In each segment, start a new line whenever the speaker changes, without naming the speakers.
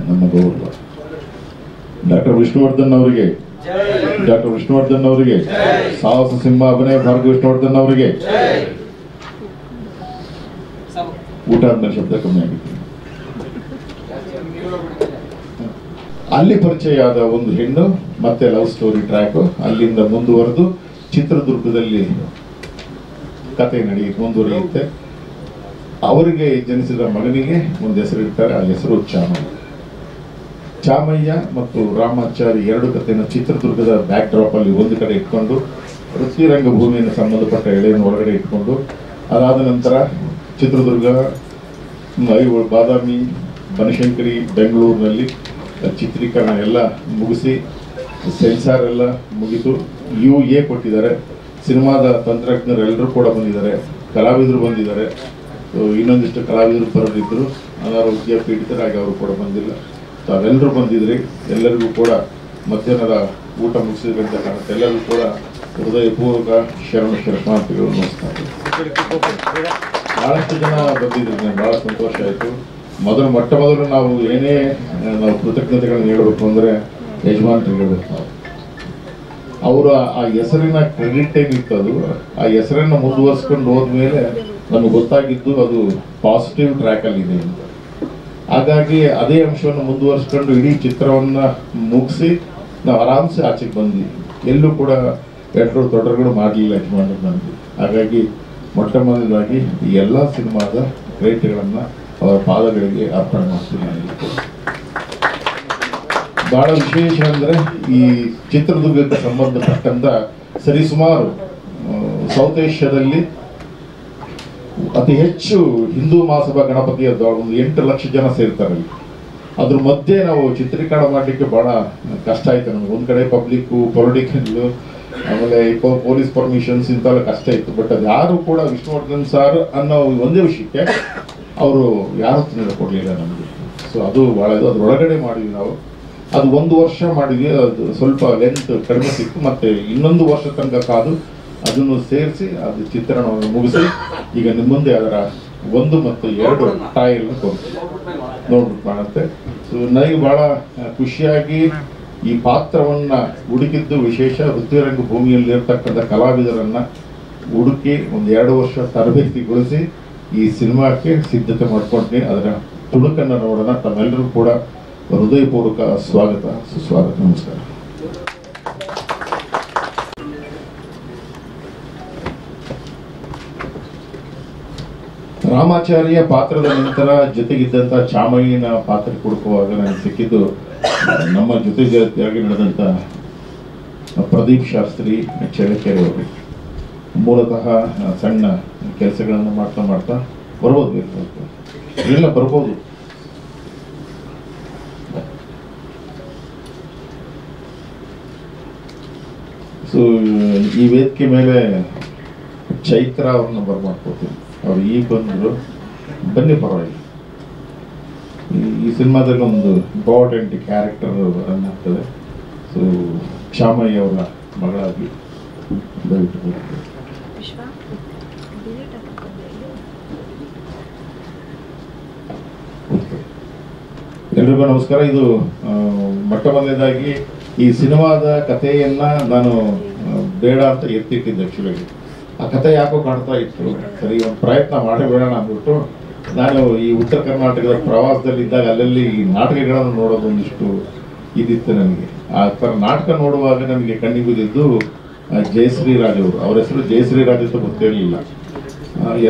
ನಮ್ಮ ಗೌರವ. ಡಾಕ್ಟರ್ ವಿಷ್ಣುವರ್ಧನ್ ಅವರಿಗೆ, ಡಾಕ್ಟರ್ ವಿಷ್ಣುವರ್ಧನ್ ಅವರಿಗೆ, ಸಾಹಸ ಸಿಂಹ ಅಭಿನಯ ಭಾರ್ಗವ ವಿಷ್ಣುವರ್ಧನ್ ಅವರಿಗೆ. ಊಟ ಆದ್ಮೇಲೆ ಶಬ್ದ ಕಮ್ಮಿ ಆಗಿತ್ತು. ಅಲ್ಲಿ ಪರಿಚಯ ಆದ ಒಂದು ಹೆಣ್ಣು, ಮತ್ತೆ ಲವ್ ಸ್ಟೋರಿ ಟ್ರ್ಯಾಕ್, ಅಲ್ಲಿಂದ ಮುಂದುವರೆದು ಚಿತ್ರದುರ್ಗದಲ್ಲಿ ಕತೆ ಮುಂದುವರಿಯುತ್ತೆ. ಅವರಿಗೆ ಜನಿಸಿದ ಮಗನಿಗೆ ಒಂದು ಹೆಸರಿಡ್ತಾರೆ, ಆ ಹೆಸರು ಚಾಮಯ್ಯ. ಚಾಮಯ್ಯ ಮತ್ತು ರಾಮಾಚಾರಿ ಎರಡು ಕಥೆಯನ್ನು ಚಿತ್ರದುರ್ಗದ ಬ್ಯಾಕ್ ಡ್ರಾಪ್ ಅಲ್ಲಿ ಒಂದು ಕಡೆ ಇಟ್ಕೊಂಡು, ವೃತ್ತಿ ರಂಗಭೂಮಿಯನ್ನು ಸಂಬಂಧಪಟ್ಟ ಎಳೆಯನ್ನು ಒಳಗಡೆ ಇಟ್ಕೊಂಡು, ಅದಾದ ನಂತರ ಚಿತ್ರದುರ್ಗ, ಬಾದಾಮಿ, ಬನಶಂಕರಿ, ಬೆಂಗಳೂರಿನಲ್ಲಿ ಚಿತ್ರೀಕರಣ ಎಲ್ಲ ಮುಗಿಸಿ ಸೆನ್ಸಾರ್ ಎಲ್ಲ ಮುಗಿದು UA ಕೊಟ್ಟಿದ್ದಾರೆ. ಸಿನಿಮಾದ ತಂತ್ರಜ್ಞರು ಎಲ್ಲರೂ ಕೂಡ ಬಂದಿದ್ದಾರೆ, ಕಲಾವಿದರು ಬಂದಿದ್ದಾರೆ. ಇನ್ನೊಂದಿಷ್ಟು ಕಲಾವಿದರು ಬರೋರಿದ್ದರು, ಅನಾರೋಗ್ಯ ಪೀಡಿತರಾಗಿ ಅವರು ಕೂಡ ಬಂದಿಲ್ಲ. ತಾವೆಲ್ಲರೂ ಬಂದಿದ್ರಿ. ಎಲ್ಲರಿಗೂ ಕೂಡ ಮಧ್ಯಾಹ್ನದ ಊಟ ಮುಗಿಸಿದಂತ ಕಾಣುತ್ತೆ. ಎಲ್ಲರಿಗೂ ಕೂಡ ಹೃದಯಪೂರ್ವಕ ಶರಣಾರ್ಥಿಗಳು ನಮಸ್ಕಾರ. ಬಹಳಷ್ಟು ಜನ ಬಂದಿದ್ರಿ, ನನಗೆ ಬಹಳ ಸಂತೋಷ ಆಯಿತು. ಮೊಟ್ಟ ಮೊದಲು ನಾವು ಏನೇ ಕೃತಜ್ಞತೆಗಳನ್ನು ಹೇಳಬೇಕು ಅಂದರೆ ಯಜಮಾನ್ರಿಗೆ ಹೇಳಬೇಕು. ನಾವು ಅವರು ಆ ಹೆಸರಿನ ಕ್ರೆಡಿಟ್ ಏನಿತ್ತು, ಅದು ಆ ಹೆಸರನ್ನು ಮುಂದುವರಿಸ್ಕೊಂಡು ಹೋದ್ಮೇಲೆ ನಮಗೆ ಗೊತ್ತಾಗಿದ್ದು ಅದು ಪಾಸಿಟಿವ್ ಟ್ರ್ಯಾಕಲ್ಲಿ ಇದೆ ಅಂತ. ಹಾಗಾಗಿ ಅದೇ ಅಂಶವನ್ನು ಮುಂದುವರಿಸ್ಕೊಂಡು ಇಡೀ ಚಿತ್ರವನ್ನು ಮುಗಿಸಿ ನಾವು ಆರಾಮ್ಸೆ ಆಚೆಗೆ ಬಂದ್ವಿ. ಎಲ್ಲೂ ಕೂಡ ಎಡ್ರು ತೊಡರುಗಳು ಮಾಡಲಿಲ್ಲ ಯಜಮಾನರು ನನಗೆ. ಹಾಗಾಗಿ ಮೊಟ್ಟ ಮೊದಲಾಗಿ ಈ ಎಲ್ಲ ಸಿನಿಮಾದ ಕ್ರೆಡಿಟ್ಗಳನ್ನು ಅವರ ಪಾದಗಳಿಗೆ ಅರ್ಪಣೆ ಮಾಡ್ತೀನಿ. ಬಹಳ ವಿಶೇಷ ಅಂದರೆ ಈ ಚಿತ್ರದುರ್ಗಕ್ಕೆ ಸಂಬಂಧಪಟ್ಟಂತ ಸರಿಸುಮಾರು ಸೌತ್ ಏಷ್ಯಾದಲ್ಲಿ ಅತಿ ಹೆಚ್ಚು ಹಿಂದೂ ಮಹಾಸಭಾ ಗಣಪತಿಯ ಒಂದು 8 ಲಕ್ಷ ಜನ ಸೇರ್ತಾರೆ. ಅದ್ರ ಮಧ್ಯೆ ನಾವು ಚಿತ್ರೀಕರಣ ಮಾಡಲಿಕ್ಕೆ ಬಹಳ ಕಷ್ಟ ಆಯ್ತು ನಮಗೆ. ಒಂದು ಕಡೆ ಪಬ್ಲಿಕ್ಕು, ಪೊಲಿಟಿಕಲ್ಲು, ಆಮೇಲೆ ಪೊಲೀಸ್ ಪರ್ಮಿಷನ್ಸ್ ಇಂಥವೆಲ್ಲ ಕಷ್ಟ ಇತ್ತು. ಬಟ್ ಅದು ಯಾರು ಕೂಡ ವಿಷ್ಣುವರ್ಧನ್ ಸರ್ ಅನ್ನೋ ಒಂದೇ ವಿಷಯಕ್ಕೆ ಅವರು ಯಾರು ಕೊಡಲಿಲ್ಲ ನಮಗೆ. ಸೊ ಅದು ಭಾಳ ಇದು. ಅದರೊಳಗಡೆ ಮಾಡಿದ್ವಿ ನಾವು. ಅದು 1 ವರ್ಷ ಮಾಡಿದ್ವಿ. ಅದು ಸ್ವಲ್ಪ ಲೆಂತ್ ಕಡಿಮೆ ಸಿಕ್ತು. ಮತ್ತೆ ಇನ್ನೊಂದು ವರ್ಷ ತನಕ ಕಾದು ಅದನ್ನು ಸೇರಿಸಿ ಅದು ಚಿತ್ರಣವನ್ನು ಮುಗಿಸಿ ಈಗ ನಿಮ್ಮ ಮುಂದೆ ಅದರ 1 ಮತ್ತು 2 ಟ್ರಯಲ್ ನೋಡ್ಬಿಟ್ಟು ಕಾಣುತ್ತೆ. ಸೊ ನನಗೆ ಬಹಳ ಖುಷಿಯಾಗಿ ಈ ಪಾತ್ರವನ್ನು ಹುಡುಕಿದ್ದು ವಿಶೇಷ. ವೃತ್ತಿರಂಗ ಭೂಮಿಯಲ್ಲಿ ಇರ್ತಕ್ಕಂಥ ಕಲಾವಿದರನ್ನು ಹುಡುಕಿ ಒಂದು 2 ವರ್ಷ ತರಬೇತಿಗೊಳಿಸಿ ಈ ಸಿನಿಮಾಕ್ಕೆ ಸಿದ್ಧತೆ ಮಾಡ್ಕೊಂಡ್ನಿ. ಅದರ ತುಣುಕನ್ನು ನೋಡೋಣ. ತಮ್ಮೆಲ್ಲರೂ ಕೂಡ ಹೃದಯಪೂರ್ವಕ ಸ್ವಾಗತ, ಸುಸ್ವಾಗತ, ನಮಸ್ಕಾರ. ರಾಮಾಚಾರ್ಯ ಪಾತ್ರದ ನಂತರ ಜೊತೆಗಿದ್ದಂಥ ಚಾಮಯ್ಯನ ಪಾತ್ರ ಹುಡುಕುವಾಗ ನನಗೆ ಸಿಕ್ಕಿದ್ದು ನಮ್ಮ ಜೊತೆಯಾಗಿ ನಡೆದಂಥ ಪ್ರದೀಪ್ ಶಾಸ್ತ್ರಿ ಚಳ್ಳಕೆರೆ ಅವರು. ಮೂಲತಃ ಸಣ್ಣ ಕೆಲಸಗಳನ್ನು ಮಾಡ್ತಾ ಬರ್ಬೋದು, ಇಲ್ಲ ಬರ್ಬೋದು. ಸೊ ಈ ವೇದಿಕೆ ಮೇಲೆ ಚೈತ್ರ ಅವ್ರನ್ನ ಬರ್ಮಾಡ್ಕೋತೀನಿ. ಅವ್ರು ಈಗ ಬಂದರು, ಬನ್ನಿ ಪರವಾಗಿಲ್ಲ. ಈ ಸಿನಿಮಾದಲ್ಲಿ ಒಂದು ಇಂಪಾರ್ಟೆಂಟ್ ಕ್ಯಾರೆಕ್ಟರ್ ರನ್ ಆಗ್ತದೆ. ಸೊ ಚಾಮಯ್ಯ ಅವರ ಮಗಳಾಗಿ ದಯವಿಟ್ಟು ಬರ್ತೀವಿ. ಎಲ್ರಿಗೂ ನಮಸ್ಕಾರ. ಇದು ಮೊಟ್ಟ ಮೊದಲನೇದಾಗಿ ಈ ಸಿನಿಮಾದ ಕಥೆಯನ್ನ ನಾನು ಬೇಡ ಅಂತ ಎತ್ತಿಟ್ಟಿದ್ದೆ. ಆ್ಯಕ್ಚುಲಿ ಆ ಕಥೆ ಯಾಕೋ ಕಾಣ್ತಾ ಇತ್ತು, ಸರಿ ಒಂದು ಪ್ರಯತ್ನ ಮಾಡಬೇಡೋಣ ಅಂದ್ಬಿಟ್ಟು ನಾನು ಈ ಉತ್ತರ ಕರ್ನಾಟಕದ ಪ್ರವಾಸದಲ್ಲಿದ್ದಾಗ ಅಲ್ಲಲ್ಲಿ ಈ ನಾಟಕಗಳನ್ನು ನೋಡೋದೊಂದಿಷ್ಟು ಇದಿತ್ತು ನನಗೆ. ಆ ಥರ ನಾಟಕ ನೋಡುವಾಗ ನನಗೆ ಕಣ್ಣಿಗೆ ಬಿದ್ದಿದ್ದು ಜಯಶ್ರೀ ರಾಜ್ ಅವರು. ಅವ್ರ ಹೆಸರು ಜಯಶ್ರೀ ರಾಜ್ ಅಂತ ಗೊತ್ತಿರಲಿಲ್ಲ.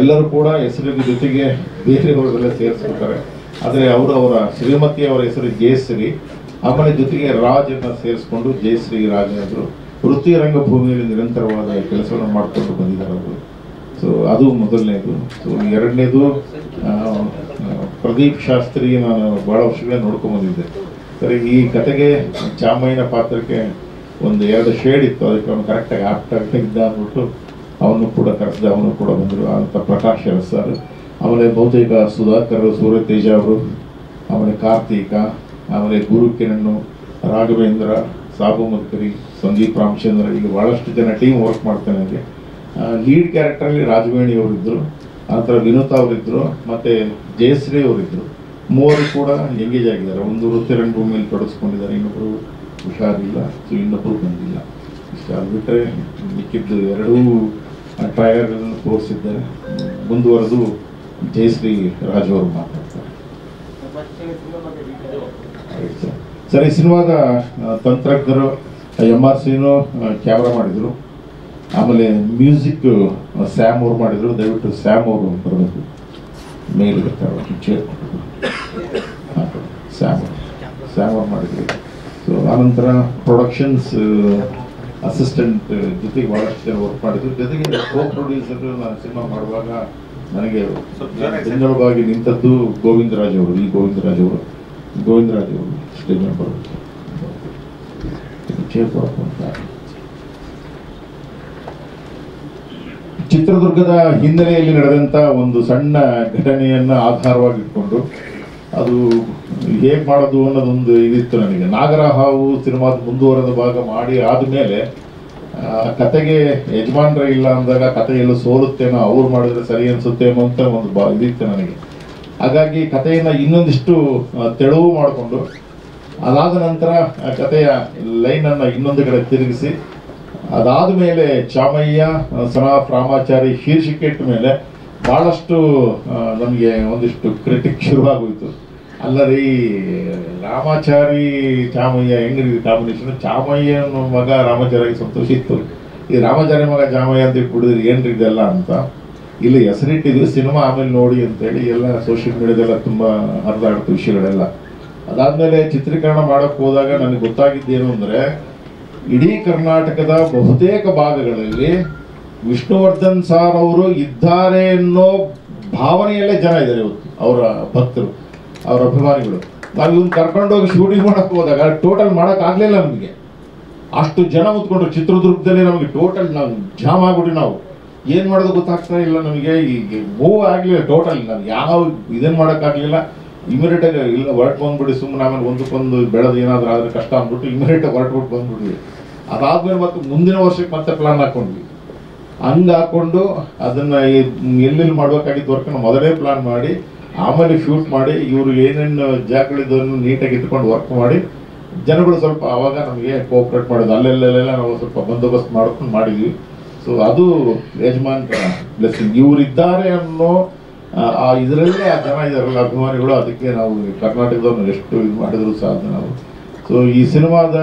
ಎಲ್ಲರೂ ಕೂಡ ಹೆಸರಿನ ಜೊತೆಗೆ ಬೇರೆಯವರೆಲ್ಲ ಸೇರಿಸ್ಬಿಡ್ತಾರೆ. ಆದರೆ ಅವರ ಶ್ರೀಮತಿ ಅವರ ಹೆಸರು ಜಯಶ್ರೀ, ಆಮೇಲೆ ಜೊತೆಗೆ ರಾಜ್ ಅನ್ನ ಸೇರಿಸ್ಕೊಂಡು ಜಯಶ್ರೀ ರಾಜ್ ಆದರು. ವೃತ್ತಿ ರಂಗಭೂಮಿಯಲ್ಲಿ ನಿರಂತರವಾದ ಕೆಲಸವನ್ನು ಮಾಡಿಕೊಂಡು ಬಂದಿದ್ದಾರೆ ಅವರು. ಸೊ ಅದು ಮೊದಲನೇದು. ಸೊ ಎರಡನೇದು ಪ್ರದೀಪ್ ಶಾಸ್ತ್ರಿ ನಾನು ಭಾಳ ವರ್ಷಗಳೇ ನೋಡ್ಕೊಂಬಂದಿದ್ದೆ. ಸರಿ, ಈ ಕತೆಗೆ ಚಾಮಯ್ಯನ ಪಾತ್ರಕ್ಕೆ ಒಂದು 2 ಶೇಡ್ ಇತ್ತು, ಅದಕ್ಕೆ ಅವನು ಕರೆಕ್ಟಾಗಿ ಆಪ್ಟಾಗಿ ಇದ್ದ ಅಂದ್ಬಿಟ್ಟು ಅವನು ಕೂಡ ಕರೆಸಿದ. ಅವನು ಕೂಡ ಬಂದರು ಅಂತ ಪ್ರಕಾಶ್ ಅರಸ್ ಸರ್, ಆಮೇಲೆ ಬಹುತೇಕ ಸುಧಾಕರ್, ಸೂರ್ಯತೇಜ ಅವರು, ಆಮೇಲೆ ಕಾರ್ತಿಕ, ಆಮೇಲೆ ಗುರು ಕಿರಣ್, ರಾಘವೇಂದ್ರ, ಸಾಬು ಮದ್ಕರಿ, ಸಂದೀಪ್ ರಾಮಚಂದ್ರ, ಈಗ ಭಾಳಷ್ಟು ಜನ ಟೀಮ್ ವರ್ಕ್ ಮಾಡ್ತಾನೆ. ನನಗೆ ಲೀಡ್ ಕ್ಯಾರೆಕ್ಟರಲ್ಲಿ ರಾಜವೇಣಿ ಅವರಿದ್ದರು, ನಂತರ ವಿನೋತಾ ಅವರಿದ್ದರು, ಮತ್ತು ಜಯಶ್ರೀ ಅವರಿದ್ದರು. ಮೂವರು ಕೂಡ ಎಂಗೇಜ್ ಆಗಿದ್ದಾರೆ. ಒಂದು ವೃತ್ತಿ ರಂಗಭೂಮಿಯಲ್ಲಿ ತೊಡಗಿಸ್ಕೊಂಡಿದ್ದಾರೆ, ಇನ್ನೊಬ್ಬರು ಹುಷಾರಿಲ್ಲ, ಸೊ ಇನ್ನೊಬ್ಬರು ಬಂದಿಲ್ಲ. ಇಷ್ಟ ಆಗಿಬಿಟ್ರೆ ಮಿಕ್ಕಿದ್ದು ಎರಡೂ ಟ್ರಯಲ್ಗಳನ್ನು ತೋರಿಸಿದ್ದಾರೆ. ಮುಂದುವರೆದು ಜಯಶ್ರೀ ರಾಜ್ ಅವರು ಮಾತಾಡ್ತಾರೆ. ಸರ್, ಈ ಸಿನಿಮಾದ ತಂತ್ರಜ್ಞರು MRCನೂ ಕ್ಯಾಮ್ರಾ ಮಾಡಿದರು. ಆಮೇಲೆ ಮ್ಯೂಸಿಕ್ ಸ್ಯಾಮ್ ಅವರು ಮಾಡಿದರು. ದಯವಿಟ್ಟು ಸ್ಯಾಮ್ ಅವರು ಬರಬೇಕು ಮೇಲೆ ಚೇರ್ ಸ್ಯಾಮ್ ಅವ್ರು ಮಾಡಿದ್ರು. ಸೊ ಆನಂತರ ಪ್ರೊಡಕ್ಷನ್ಸ್ ಅಸಿಸ್ಟೆಂಟ್ ಜೊತೆಗೆ ಭಾಳಷ್ಟು ಜನ ವರ್ಕ್ ಮಾಡಿದ್ರು. ಜೊತೆಗೆ ಕೋ ಪ್ರೊಡ್ಯೂಸರ್ ನಾನು ಸಿನಿಮಾ ಮಾಡುವಾಗ ನನಗೆ ಬೆನ್ನೆಲುಬಾಗಿ ನಿಂತದ್ದು ಗೋವಿಂದರಾಜ್ ಅವರು. ಗೋವಿಂದರಾಜ್ ಅವರು ಸ್ಟೇಜ್ ಮೇಲೆ ಬರಬೇಕು, ಚೇರ್ ಕೊಡಬೇಕು ಅಂತ. ಚಿತ್ರದುರ್ಗದ ಹಿನ್ನೆಲೆಯಲ್ಲಿ ನಡೆದಂಥ ಒಂದು ಸಣ್ಣ ಘಟನೆಯನ್ನು ಆಧಾರವಾಗಿಟ್ಕೊಂಡು ಅದು ಹೇಗೆ ಮಾಡೋದು ಅನ್ನೋದೊಂದು ಇದಿತ್ತು ನನಗೆ. ನಾಗರಹಾವು ಸಿನಿಮಾದ ಮುಂದುವರೆದ ಭಾಗ ಮಾಡಿ ಆದಮೇಲೆ ಕತೆಗೆ ಯಜಮಾನ್ರ ಇಲ್ಲ ಅಂದಾಗ ಕತೆ ಎಲ್ಲೂ ಸೋಲುತ್ತೇನೋ, ಅವ್ರು ಮಾಡಿದ್ರೆ ಸರಿ ಅನಿಸುತ್ತೇನೋ ಅಂತ ಒಂದು ಇದಿತ್ತು ನನಗೆ. ಹಾಗಾಗಿ ಕಥೆಯನ್ನು ಇನ್ನೊಂದಿಷ್ಟು ತೆಳುವು ಮಾಡಿಕೊಂಡು ಅದಾದ ನಂತರ ಕಥೆಯ ಲೈನನ್ನು ಇನ್ನೊಂದು ಕಡೆ ತಿರುಗಿಸಿ ಅದಾದ ಮೇಲೆ ಚಾಮಯ್ಯ ಸನಾಫ್ ರಾಮಾಚಾರಿ ಶೀರ್ಷಿಕೆ ಇಟ್ಟ ಮೇಲೆ ಭಾಳಷ್ಟು ನಮಗೆ ಒಂದಿಷ್ಟು ಕ್ರಿಟಿಕ್ ಶುರುವಾಗೋಯಿತು. ಅಲ್ಲರಿ ರಾಮಾಚಾರಿ ಚಾಮಯ್ಯ ಹೆಂಗ್ರಿ ಕಾಂಬಿನೇಷನ್, ಚಾಮಯ್ಯನ ಮಗ ರಾಮಾಚಾರಿಗೆ ಸಂತೋಷ ಇತ್ತು, ಈ ರಾಮಾಚಾರಿ ಮಗ ಚಾಮಯ್ಯ ಅಂತ ಕುಡಿದ್ರಿ ಏನ್ರಿ ಇದೆಲ್ಲ ಅಂತ. ಇಲ್ಲಿ ಹೆಸರಿಟ್ಟಿದ್ರು ಸಿನಿಮಾ ಆಮೇಲೆ ನೋಡಿ ಅಂತೇಳಿ ಎಲ್ಲ ಸೋಷಿಯಲ್ ಮೀಡಿಯಾದೆಲ್ಲ ತುಂಬ ಹರಿದಾಡ್ತು ವಿಷಯಗಳೆಲ್ಲ. ಅದಾದಮೇಲೆ ಚಿತ್ರೀಕರಣ ಮಾಡೋಕ್ಕೆ ಹೋದಾಗ ನನಗೆ ಗೊತ್ತಾಗಿದ್ದೇನು ಅಂದರೆ ಇಡೀ ಕರ್ನಾಟಕದ ಬಹುತೇಕ ಭಾಗಗಳಲ್ಲಿ ವಿಷ್ಣುವರ್ಧನ್ ಸಾರ್ ಅವರು ಇದ್ದಾರೆ ಅನ್ನೋ ಭಾವನೆಯಲ್ಲೇ ಜನ ಇದ್ದಾರೆ ಇವತ್ತು, ಅವರ ಭಕ್ತರು, ಅವರ ಅಭಿಮಾನಿಗಳು. ನಾವು ಇವನ್ನ ಕರ್ಕೊಂಡೋಗಿ ಶೂಟಿಂಗ್ ಮಾಡೋಕ್ಕೆ ಹೋದಾಗ ಟೋಟಲ್ ಮಾಡೋಕ್ಕಾಗಲಿಲ್ಲ ನಮಗೆ. ಅಷ್ಟು ಜನ ಉತ್ಕೊಂಡ್ರು ಚಿತ್ರದುರ್ಗದಲ್ಲಿ. ನಮಗೆ ಟೋಟಲ್ ನಾವು ಜಾಮ್ ಆಗ್ಬಿಟ್ಟು ನಾವು ಏನು ಮಾಡೋದು ಗೊತ್ತಾಗ್ತಾ ಇಲ್ಲ ನಮಗೆ. ಈಗ ಮೂವ್ ಆಗಲಿಲ್ಲ ಟೋಟಲ್. ನಾವು ಯಾವ ಇದನ್ನು ಮಾಡೋಕ್ಕಾಗಲಿಲ್ಲ. ಇಮಿಡಿಯೇಟಾಗಿ ಇಲ್ಲ ಹೊರಟು ಬಂದ್ಬಿಡಿ, ಸುಮ್ಮನೆ ಆಮೇಲೆ ಒಂದಕ್ಕೊಂದು ಬೆಳೆದು ಏನಾದರೂ ಆದರೆ ಕಷ್ಟ ಅಂದ್ಬಿಟ್ಟು ಇಮಿಡಿಯೇಟಾಗಿ ಹೊರಟ್ಬಿಟ್ಟು ಬಂದ್ಬಿಟ್ವಿ. ಅದಾದ್ಮೇಲೆ ಮತ್ತೆ ಮುಂದಿನ ವರ್ಷಕ್ಕೆ ಮತ್ತೆ ಪ್ಲಾನ್ ಹಾಕ್ಕೊಂಡ್ವಿ. ಹಂಗೆ ಹಾಕ್ಕೊಂಡು ಅದನ್ನು ಎಲ್ಲೆಲ್ಲಿ ಮಾಡ್ಬೇಕಾಗಿದ್ದು ವರ್ಕನ್ನು ಮೊದಲೇ ಪ್ಲಾನ್ ಮಾಡಿ ಆಮೇಲೆ ಶೂಟ್ ಮಾಡಿ ಇವರು ಏನೇನು ಜಾಗಗಳಿದ್ದನ್ನು ನೀಟಾಗಿ ಇಟ್ಕೊಂಡು ವರ್ಕ್ ಮಾಡಿ ಜನಗಳು ಸ್ವಲ್ಪ ಆವಾಗ ನಮಗೆ ಕೋಆಪ್ರೇಟ್ ಮಾಡೋದು. ಅಲ್ಲೆಲ್ಲೆಲ್ಲ ನಾವು ಸ್ವಲ್ಪ ಬಂದೋಬಸ್ತ್ ಮಾಡ್ಕೊಂಡು ಮಾಡಿದ್ವಿ. ಸೊ ಅದು ಯಜಮಾನ್ರ ಬ್ಲೆಸ್ಸಿಂಗ್. ಇವರಿದ್ದಾರೆ ಅನ್ನೋ ಇದರಲ್ಲೇ ಆ ಜನ ಇದಾರಲ್ಲ ಅಭಿಮಾನಿಗಳು, ಅದಕ್ಕೆ ನಾವು ಕರ್ನಾಟಕದವ್ರನ್ನ ಎಷ್ಟು ಇದು ಮಾಡಿದ್ರು ಸಾಧ್ಯ ನಾವು. ಸೊ ಈ ಸಿನಿಮಾದ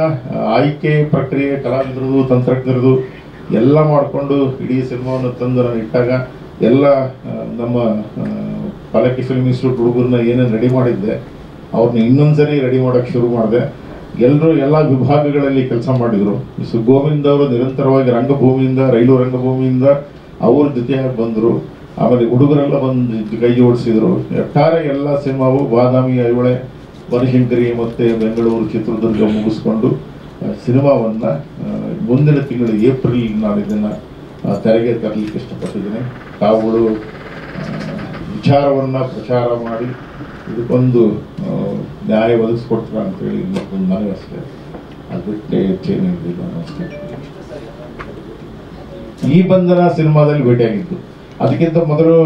ಆಯ್ಕೆ ಪ್ರಕ್ರಿಯೆ ಕಲಾವಿದರದು ತಂತ್ರಜ್ಞರದು ಎಲ್ಲ ಮಾಡಿಕೊಂಡು ಇಡೀ ಸಿನಿಮಾವನ್ನು ತಂದು ನಾನು ಇಟ್ಟಾಗ ಎಲ್ಲ ನಮ್ಮ ಪಲಕಿ ಫಿಲ್ಮ್ ಇನ್ಸ್ಟಿಟ್ಯೂಟ್ ಹುಡುಗರನ್ನ ಏನೇನು ರೆಡಿ ಮಾಡಿದ್ದೆ ಅವ್ರನ್ನ ಇನ್ನೊಂದ್ಸರಿ ರೆಡಿ ಮಾಡೋಕ್ಕೆ ಶುರು ಮಾಡಿದೆ. ಎಲ್ಲರೂ ಎಲ್ಲ ವಿಭಾಗಗಳಲ್ಲಿ ಕೆಲಸ ಮಾಡಿದರು. ಸೊ ಗೋವಿಂದ ಅವರು ನಿರಂತರವಾಗಿ ರಂಗಭೂಮಿಯಿಂದ, ರೈಲು ರಂಗಭೂಮಿಯಿಂದ ಅವ್ರ ಜೊತೆಯಾಗಿ ಬಂದರು. ಆಮೇಲೆ ಹುಡುಗರೆಲ್ಲ ಬಂದು ಕೈ ಜೋಡಿಸಿದ್ರು. ಒಟ್ಟಾರೆ ಎಲ್ಲ ಸಿನಿಮಾವು ಬಾದಾಮಿ, ಐಹೊಳೆ, ಬನಶಂಕರಿ ಮತ್ತು ಬೆಂಗಳೂರು, ಚಿತ್ರದುರ್ಗ ಮುಗಿಸ್ಕೊಂಡು ಸಿನಿಮಾವನ್ನು ಮುಂದಿನ ತಿಂಗಳು ಏಪ್ರಿಲ್ ನಾನು ಇದನ್ನು ತೆರೆಗೆ ತರಲಿಕ್ಕೆ ಇಷ್ಟಪಟ್ಟಿದ್ದೀನಿ. ತಾವುಗಳು ವಿಚಾರವನ್ನು ಪ್ರಚಾರ ಮಾಡಿ ಇದಕ್ಕೊಂದು ನ್ಯಾಯ ಒದಗಿಸ್ಕೊಡ್ತೀರ ಅಂತೇಳಿ ಇನ್ನೊಂದು ಮನವಿ ಅಷ್ಟೇ. ಅದು ಬಿಟ್ಟರೆ ಹೆಚ್ಚೇನಿಲ್ಲ ಅಷ್ಟೇ. ಈ ಬಂಧನ ಸಿನಿಮಾದಲ್ಲಿ ಭೇಟಿಯಾಗಿದ್ದು. ಅದಕ್ಕಿಂತ ಮೊದಲು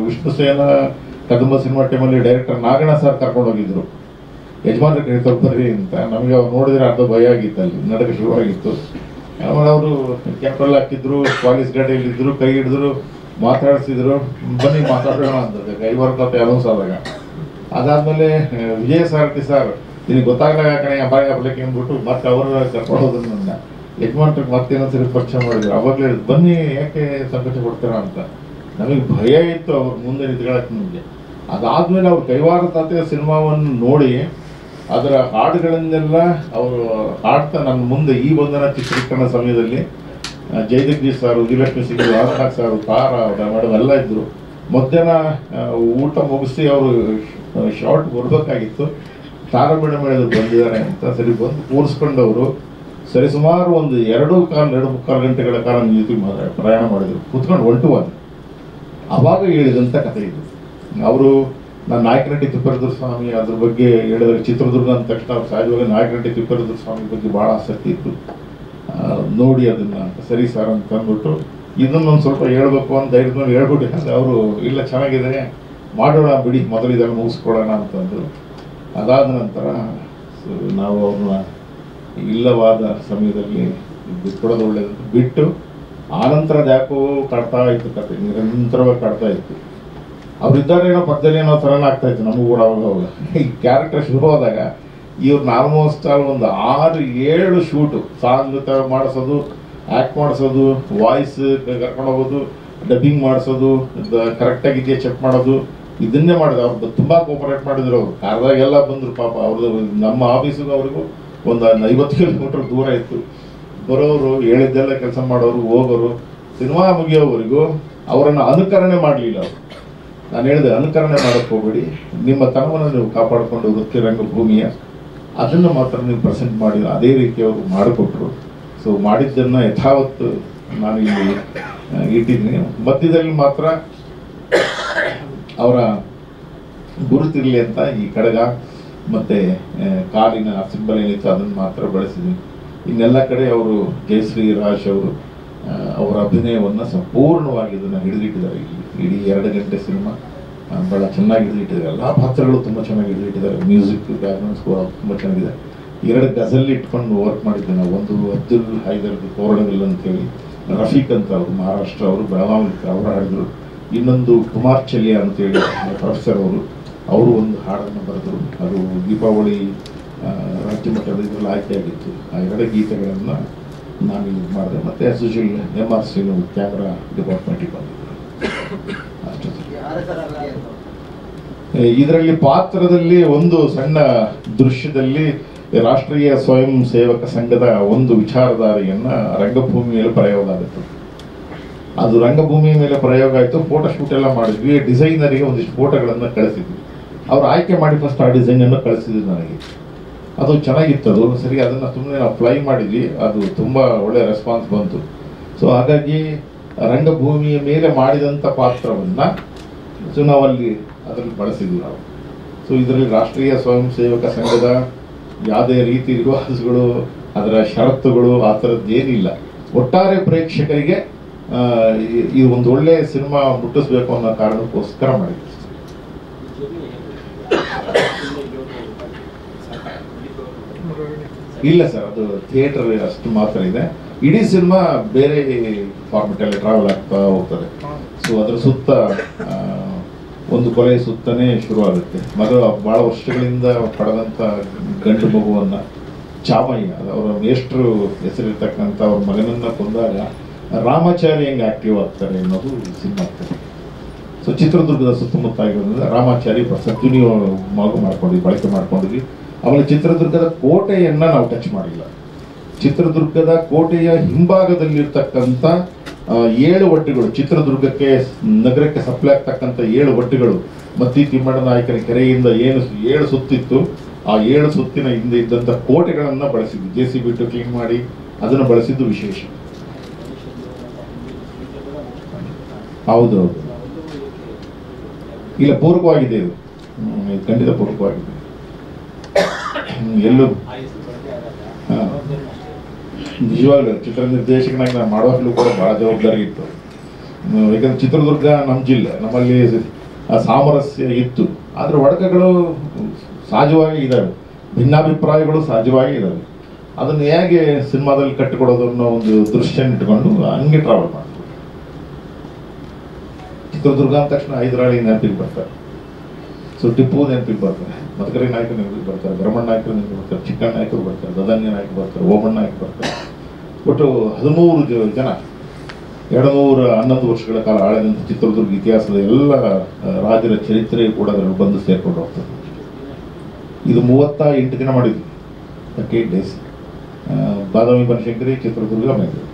ವಿಷ್ಣು ಸೇನ ಕದಂಬ ಸಿನಿಮಾ ಟೈಮಲ್ಲಿ ಡೈರೆಕ್ಟರ್ ನಾಗಣ್ಣ ಸರ್ ಕರ್ಕೊಂಡು ಹೋಗಿದ್ರು. ಯಜಮಾನ್ರ ಕರೀತಾರೆ ಬರ್ರಿ ಅಂತ. ನಮಗೆ ಅವ್ರು ನೋಡಿದ್ರೆ ಅರ್ಧ ಭಯ ಆಗಿತ್ತು, ಅಲ್ಲಿ ನಡಕ ಶುರುವಾಗಿತ್ತು. ಆಮೇಲೆ ಅವರು ಕ್ಯಾಪ್ರಲ್ಲಿ ಹಾಕಿದ್ರು, ಪೊಲೀಸ್ ಗಾಡಿಯಲ್ಲಿದ್ದರು, ಕೈ ಹಿಡಿದ್ರು, ಮಾತಾಡಿಸಿದ್ರು, ಬನ್ನಿ ಮಾತಾಡೋಣ ಅಂತದೆ ಕೈ ಬರ್ತದೆ ಅನೌನ್ಸ್ ಆದಾಗ. ಅದಾದಮೇಲೆ ವಿಜಯ ಸಾರಥಿ ಸರ್ ನಿನಗೆ ಗೊತ್ತಾಗಲಾಗ ಕಣೆ ಅಪಾಯ ಬರ್ಲಿಕ್ಕೆ ಅಂದ್ಬಿಟ್ಟು ಮತ್ತೆ ಅವರು ಕರ್ಕೊಂಡು ಹೋದ್ರು. ನನ್ನ ಯಜಮಾನ್ರಿಗೆ ಮತ್ತೇನೊಂದ್ಸರಿ ಪರಿಚಯ ಮಾಡಿದ್ರು. ಅವಾಗಲೇ ಬನ್ನಿ, ಯಾಕೆ ಸಂಕೋಚ ಕೊಡ್ತೀರಾ ಅಂತ. ನಮಗೆ ಭಯ ಇತ್ತು ಅವ್ರ ಮುಂದೆ ನಿಂತ್ಕೊಳ್ಳೋಕೆ ನಮಗೆ. ಅದಾದಮೇಲೆ ಅವ್ರು ಕೈವಾರ ತಾತೆಯ ಸಿನಿಮಾವನ್ನು ನೋಡಿ ಅದರ ಹಾಡುಗಳನ್ನೆಲ್ಲ ಅವರು ಹಾಡ್ತಾ ನನ್ನ ಮುಂದೆ ಈ ಬಂಧನ ಚಿತ್ರೀಕರಣ ಸಮಯದಲ್ಲಿ ಜಯಜಗದೀಶ್ ಸಾರು, ವಿಜಯಲಕ್ಷ್ಮಿ ಸಿಂಗ್, ರಾಮನಾಥ್ ಸಾರು, ತಾರಾ ಮೇಡಮ್ ಎಲ್ಲ ಇದ್ದರು. ಮಧ್ಯಾಹ್ನ ಊಟ ಮುಗಿಸಿ ಅವರು ಶಾರ್ಟ್ ಬರಬೇಕಾಗಿತ್ತು. ತಾರಾ ಮೇಡಮ್ ಹೇಳಿದ್ರು ಬಂದಿದ್ದಾರೆ ಅಂತ. ಸರಿ ಬಂದು ಕೂರಿಸ್ಕೊಂಡವರು ಸರಿ ಸುಮಾರು ಒಂದು 2.25 ಗಂಟೆಗಳ ಕಾಲ ನನ್ನ ಜೊತೆಗೆ ಪ್ರಯಾಣ ಮಾಡಿದರು. ಕೂತ್ಕೊಂಡು 1 to 1 ಅವಾಗ ಹೇಳಿದಂಥ ಕಥೆ ಇದು. ಅವರು ನಾನು ನಾಯಕನಹಟ್ಟಿ ತಿಪ್ಪೇರುದ್ರ ಸ್ವಾಮಿ ಅದ್ರ ಬಗ್ಗೆ ಹೇಳಿದ್ರೆ, ಚಿತ್ರದುರ್ಗ ಅಂದ ತಕ್ಷಣ ಅವ್ರು ಸಹಜವಾಗಿ ನಾಯಕನಹಟ್ಟಿ ತಿಪ್ಪೇರುದ್ರ ಸ್ವಾಮಿ ಬಗ್ಗೆ ಭಾಳ ಆಸಕ್ತಿ ಇತ್ತು. ನೋಡಿ ಅದನ್ನು ಅಂತ. ಸರಿ ಸರ್ ಅಂತ ಅಂದ್ಬಿಟ್ಟು ಇದನ್ನೊಂದು ಸ್ವಲ್ಪ ಹೇಳ್ಬೇಕು ಅಂತ ಧೈರ್ಯದ ಮೇಲೆ ಹೇಳ್ಬಿಟ್ಟು ಅವರು ಇಲ್ಲ ಚೆನ್ನಾಗಿದೆ ಮಾಡೋಣ ಬಿಡಿ, ಮೊದಲು ಇದನ್ನು ಮುಗಿಸ್ಕೊಳ್ಳೋಣ ಅಂತಂದು. ಅದಾದ ನಂತರ ನಾವು ಅವ್ರನ್ನ ಇಲ್ಲವಾದ ಸಮಯದಲ್ಲಿ ಬಿಟ್ಕೊಡೋದು ಒಳ್ಳೆಯದು ಬಿಟ್ಟು, ಆನಂತರ ಯಾಕೋ ಕಾಡ್ತಾ ಇತ್ತು ಕತೆ, ನಿರಂತರವಾಗಿ ಕಾಡ್ತಾ ಇತ್ತು. ಅವ್ರಿದ್ದಾರೆ ಏನೋ ಪಕ್ಕದಲ್ಲಿ ಏನೋ ಥರನ ಆಗ್ತಾ ಇತ್ತು ನಮಗೂ ಕೂಡ. ಅವಾಗ ಈ ಕ್ಯಾರೆಕ್ಟರ್ ಶುರು ಹೋದಾಗ ಇವ್ರನ್ನ ಆಲ್ಮೋಸ್ಟ್ ಒಂದು 6-7 ಶೂಟು, ಸಾಂಗ್ ಮಾಡಿಸೋದು, ಆ್ಯಕ್ಟ್ ಮಾಡಿಸೋದು, ವಾಯ್ಸ್ ಕರ್ಕೊಂಡು ಹೋಗೋದು, ಡಬ್ಬಿಂಗ್ ಮಾಡಿಸೋದು, ಕರೆಕ್ಟಾಗಿದೆಯಾ ಚೆಕ್ ಮಾಡೋದು, ಇದನ್ನೇ ಮಾಡಿದ್ರು. ಅವ್ರು ತುಂಬ ಕೋಪರೇಟ್ ಮಾಡಿದ್ರು. ಅವರು ಕಾರ್ದಾಗೆಲ್ಲ ಬಂದರು ಪಾಪ. ಅವ್ರದ್ದು ನಮ್ಮ ಆಫೀಸಿಗೂ ಅವ್ರಿಗೂ ಒಂದು 50 ಕಿಲೋಮೀಟರ್ ದೂರ ಇತ್ತು. ಬರೋರು ಹೇಳಿದ್ದೆಲ್ಲ ಕೆಲಸ ಮಾಡೋರು, ಹೋಗೋರು. ಸಿನಿಮಾ ಮುಗಿಯೋವರೆಗೂ ಅವರನ್ನು ಅನುಕರಣೆ ಮಾಡಲಿಲ್ಲ ಅವರು. ನಾನು ಹೇಳಿದೆ, ಅನುಕರಣೆ ಮಾಡೋಕ್ಕೆ ಹೋಗಬೇಡಿ, ನಿಮ್ಮ ತನವನ್ನು ನೀವು ಕಾಪಾಡಿಕೊಂಡು ವೃತ್ತಿ ರಂಗಭೂಮಿಯ ಅದನ್ನು ಮಾತ್ರ ನೀವು ಪ್ರೆಸೆಂಟ್ ಮಾಡಿ. ಅದೇ ರೀತಿ ಅವರು ಮಾಡಿಕೊಟ್ರು. ಸೊ ಮಾಡಿದ್ದನ್ನು ಯಥಾವತ್ತು ನಾನು ಇಲ್ಲಿ ಇಟ್ಟಿದ್ದೀನಿ. ಮಧ್ಯದಲ್ಲಿ ಮಾತ್ರ ಅವರ ಗುರುತಿರಲಿ ಅಂತ ಈ ಕಡಗ ಮತ್ತು ಕಾಲಿನ ಸಿಂಬಲ್ ಏನಿತ್ತು ಅದನ್ನು ಮಾತ್ರ ಬಳಸಿದ್ದೀನಿ. ಇನ್ನೆಲ್ಲ ಕಡೆ ಅವರು ಜಯಶ್ರೀ ರಾಜ್ ಅವರು ಅವರ ಅಭಿನಯವನ್ನು ಸಂಪೂರ್ಣವಾಗಿ ಇದನ್ನು ಹಿಡಿದಿಟ್ಟಿದ್ದಾರೆ. ಇಡೀ 2 ಗಂಟೆ ಸಿನಿಮಾ ಭಾಳ ಚೆನ್ನಾಗಿ ಹಿಡಿದಿಟ್ಟಿದ್ದಾರೆ. ಎಲ್ಲ ಪಾತ್ರಗಳು ತುಂಬ ಚೆನ್ನಾಗಿ ಹಿಡಿದಿಟ್ಟಿದ್ದಾರೆ. ಮ್ಯೂಸಿಕ್, ಬ್ಯಾಕ್ಗ್ರೌಂಡ್ ಸ್ಕೋರ್ ತುಂಬ ಚೆನ್ನಾಗಿದೆ. 2 ಗಜಲ್ ಇಟ್ಕೊಂಡು ವರ್ಕ್ ಮಾಡಿದ್ದೆ ನಾವು. ಒಂದು ಅಬ್ದುಲ್ ಹೈದರ್ದು ಕೋರಣಗಲ್ ಅಂತೇಳಿ, ರಫೀಕ್ ಅಂತ ಅವರು ಮಹಾರಾಷ್ಟ್ರ ಅವರು, ಬೆಳಗಾವಿ ಅವರು ಹಾಡಿದರು. ಇನ್ನೊಂದು ಕುಮಾರ್ ಚಲಿಯಾ ಅಂತೇಳಿ ಪ್ರೊಫೆಸರ್ ಅವರು ಒಂದು ಹಾಡನ್ನು ಬರೆದರು. ಅದು ದೀಪಾವಳಿ ರಾಜ್ಯ ಮಟ್ಟದ ಇದರಲ್ಲಿ ಆಯ್ಕೆಯಾಗಿತ್ತು. ಆ 2 ಗೀತೆಗಳನ್ನು ನಾನು ಇದು ಮಾಡಿದೆ. ಮತ್ತು ಅಸೋಸಿಯಲ್ MRC ಕ್ಯಾಮ್ರಾ ಡಿಪಾರ್ಟ್ಮೆಂಟಿಗೆ ಬಂದಿದ್ದರು. ಅಷ್ಟು ಇದರಲ್ಲಿ ಪಾತ್ರದಲ್ಲಿ ಒಂದು ಸಣ್ಣ ದೃಶ್ಯದಲ್ಲಿ ರಾಷ್ಟ್ರೀಯ ಸ್ವಯಂ ಸೇವಕ ಸಂಘದ ಒಂದು ವಿಚಾರಧಾರೆಯನ್ನು ರಂಗಭೂಮಿಯಲ್ಲಿ ಪ್ರಯೋಗ ಆಗುತ್ತೆ. ಅದು ರಂಗಭೂಮಿಯ ಮೇಲೆ ಪ್ರಯೋಗ ಆಯಿತು. ಫೋಟೋ ಶೂಟ್ ಎಲ್ಲ ಮಾಡಿದ್ವಿ. ಡಿಸೈನರಿಗೆ ಒಂದಿಷ್ಟು ಫೋಟೋಗಳನ್ನು ಕಳಿಸಿದ್ವಿ. ಅವ್ರು ಆಯ್ಕೆ ಮಾಡಿ ಫಸ್ಟ್ ಆ ಡಿಸೈನನ್ನು ಕಳಿಸಿದ್ವಿ ನನಗೆ. ಅದು ಚೆನ್ನಾಗಿತ್ತು. ಅದು ಸರಿ, ಅದನ್ನು ಸುಮ್ಮನೆ ನಾವು ಫ್ಲೈ ಮಾಡಿದ್ವಿ. ಅದು ತುಂಬ ಒಳ್ಳೆಯ ರೆಸ್ಪಾನ್ಸ್ ಬಂತು. ಸೊ ಹಾಗಾಗಿ ರಂಗಭೂಮಿಯ ಮೇಲೆ ಮಾಡಿದಂಥ ಪಾತ್ರವನ್ನು ಸೊ ನಾವಲ್ಲಿ ಅದರಲ್ಲಿ ಬಳಸಿದ್ವಿ ನಾವು. ಸೊ ಇದರಲ್ಲಿ ರಾಷ್ಟ್ರೀಯ ಸ್ವಯಂ ಸೇವಕ ಸಂಘದ ಯಾವುದೇ ರೀತಿ ರಿವಾಜುಗಳು, ಅದರ ಷರತ್ತುಗಳು ಆ ಥರದ್ದು ಏನಿಲ್ಲ. ಒಟ್ಟಾರೆ ಪ್ರೇಕ್ಷಕರಿಗೆ ಈ ಒಂದು ಒಳ್ಳೆಯ ಸಿನಿಮಾ ಮುಟ್ಟಿಸ್ಬೇಕು ಅನ್ನೋ ಕಾರಣಕ್ಕೋಸ್ಕರ ಮಾಡಿದ್ವಿ. ಇಲ್ಲ ಸರ್, ಅದು ಥಿಯೇಟರ್ ಅಷ್ಟು ಮಾತ್ರ ಇದೆ. ಇಡೀ ಸಿನಿಮಾ ಬೇರೆ ಫಾರ್ಮೆಟಲ್ಲಿ ಟ್ರಾವೆಲ್ ಆಗ್ತಾ ಹೋಗ್ತದೆ. ಸೊ ಅದರ ಸುತ್ತ ಒಂದು ಕೊಲೆ ಸುತ್ತನೇ ಶುರುವಾಗುತ್ತೆ. ಭಾಳ ವರ್ಷಗಳಿಂದ ಪಡೆದಂಥ ಗಂಡು ಮಗುವನ್ನು ಚಾಮಯ್ಯ, ಅವರ ಮೇಷ್ಟ್ರು ಹೆಸರಿರ್ತಕ್ಕಂಥ ಅವ್ರ ಮಗನನ್ನು ಕೊಂದಾಗ ರಾಮಾಚಾರಿ ಹೆಂಗೆ ಆಕ್ಟಿವ್ ಆಗ್ತಾರೆ ಅನ್ನೋದು ಸಿನಿಮಾ ಆಗ್ತದೆ. ಸೊ ಚಿತ್ರದುರ್ಗದ ಸುತ್ತಮುತ್ತ ಆಗಿರೋದ್ರಿಂದ ರಾಮಾಚಾರಿ ಸದ್ವಿನಿಯೋಗ ಬಳಕೆ ಮಾಡ್ಕೊಂಡಿದ್ವಿ. ಆಮೇಲೆ ಚಿತ್ರದುರ್ಗದ ಕೋಟೆಯನ್ನು ನಾವು ಟಚ್ ಮಾಡಿಲ್ಲ. ಚಿತ್ರದುರ್ಗದ ಕೋಟೆಯ ಹಿಂಭಾಗದಲ್ಲಿರ್ತಕ್ಕಂಥ 7 ಒಡ್ಡುಗಳು, ಚಿತ್ರದುರ್ಗಕ್ಕೆ ನಗರಕ್ಕೆ ಸಪ್ಲೈ ಆಗ್ತಕ್ಕಂಥ 7 ಒಡ್ಡುಗಳು, ಮತ್ತಿ ತಿಮ್ಮಣ್ಣ ನಾಯಕನ ಕೆರೆಯಿಂದ ಏನು 7 ಸುತ್ತಿತ್ತು, ಆ 7 ಸುತ್ತಿನ ಹಿಂದೆ ಇದ್ದಂಥ ಕೋಟೆಗಳನ್ನು ಬಳಸಿದ್ವಿ. JCB ಬಿಟ್ಟು ಕ್ಲೀನ್ ಮಾಡಿ ಅದನ್ನು ಬಳಸಿದ್ದು ವಿಶೇಷ. ಹೌದು, ಇಲ್ಲ ಪೂರಕವಾಗಿದೆ. ಇದು ಖಂಡಿತ ಪೂರಕವಾಗಿದೆ. ಎಲ್ಲೂ ನಿಜವಾಗ್ಲೂ ಚಿತ್ರ ನಿರ್ದೇಶಕನಾಗಿ ನಾನು ಮಾಡುವಾಗಲೂ ಕೂಡ ಭಾಳ ಜವಾಬ್ದಾರಿ ಇತ್ತು. ಯಾಕಂದ್ರೆ ಚಿತ್ರದುರ್ಗ ನಮ್ಮ ಜಿಲ್ಲೆ, ನಮ್ಮಲ್ಲಿ ಸಾಮರಸ್ಯ ಇತ್ತು. ಆದರೆ ಒಡಕಗಳು ಸಹಜವಾಗಿ ಇದ್ದಾವೆ, ಭಿನ್ನಾಭಿಪ್ರಾಯಗಳು ಸಹಜವಾಗಿ ಇದ್ದಾವೆ. ಅದನ್ನು ಹೇಗೆ ಸಿನಿಮಾದಲ್ಲಿ ಕಟ್ಟಿಕೊಡೋದು ಅನ್ನೋ ಒಂದು ದೃಶ್ಯ ಇಟ್ಕೊಂಡು ಹಂಗೆ ಟ್ರಾವೆಲ್ ಮಾಡ್ತೀವಿ. ಚಿತ್ರದುರ್ಗ ಅಂದ ತಕ್ಷಣ ಹೈದರಾಳಿ ನೆನಪಿಗೆ ಬರ್ತಾರೆ. ಸೊ ಟಿಪ್ಪು ನೆನಪಿಗೆ ಬರ್ತಾರೆ, ಮದಕರಿ ನಾಯಕರು ನೆನಪಿಗೆ ಬರ್ತಾರೆ, ಭರಮಣ್ಣ ನಾಯಕರು ನೆನಪಿಗೆ ಬರ್ತಾರೆ, ಚಿಕ್ಕಣ್ಣ ನಾಯಕರು ಬರ್ತಾರೆ, ದದನ್ಯ ನಾಯಕರು ಬರ್ತಾರೆ, ಓಮಣ್ಣ ನಾಯಕರು ಬರ್ತಾರೆ. ಒಟ್ಟು 13 ಜನ 211 ವರ್ಷಗಳ ಕಾಲ ಆಳಿದಂಥ ಚಿತ್ರದುರ್ಗ ಇತಿಹಾಸದ ಎಲ್ಲ ರಾಜರ ಚರಿತ್ರೆ ಕೂಡ ಅದರಲ್ಲಿ ಬಂದು ಸೇರ್ಕೊಂಡು ಹೋಗ್ತದೆ. ಇದು 38 ದಿನ ಮಾಡಿದ್ವಿ, 38 ಡೇಸ್. ಬಾದಾಮಿ ಬನಶಂಕರಿ, ಚಿತ್ರದುರ್ಗ, ಮೈಸೂರು.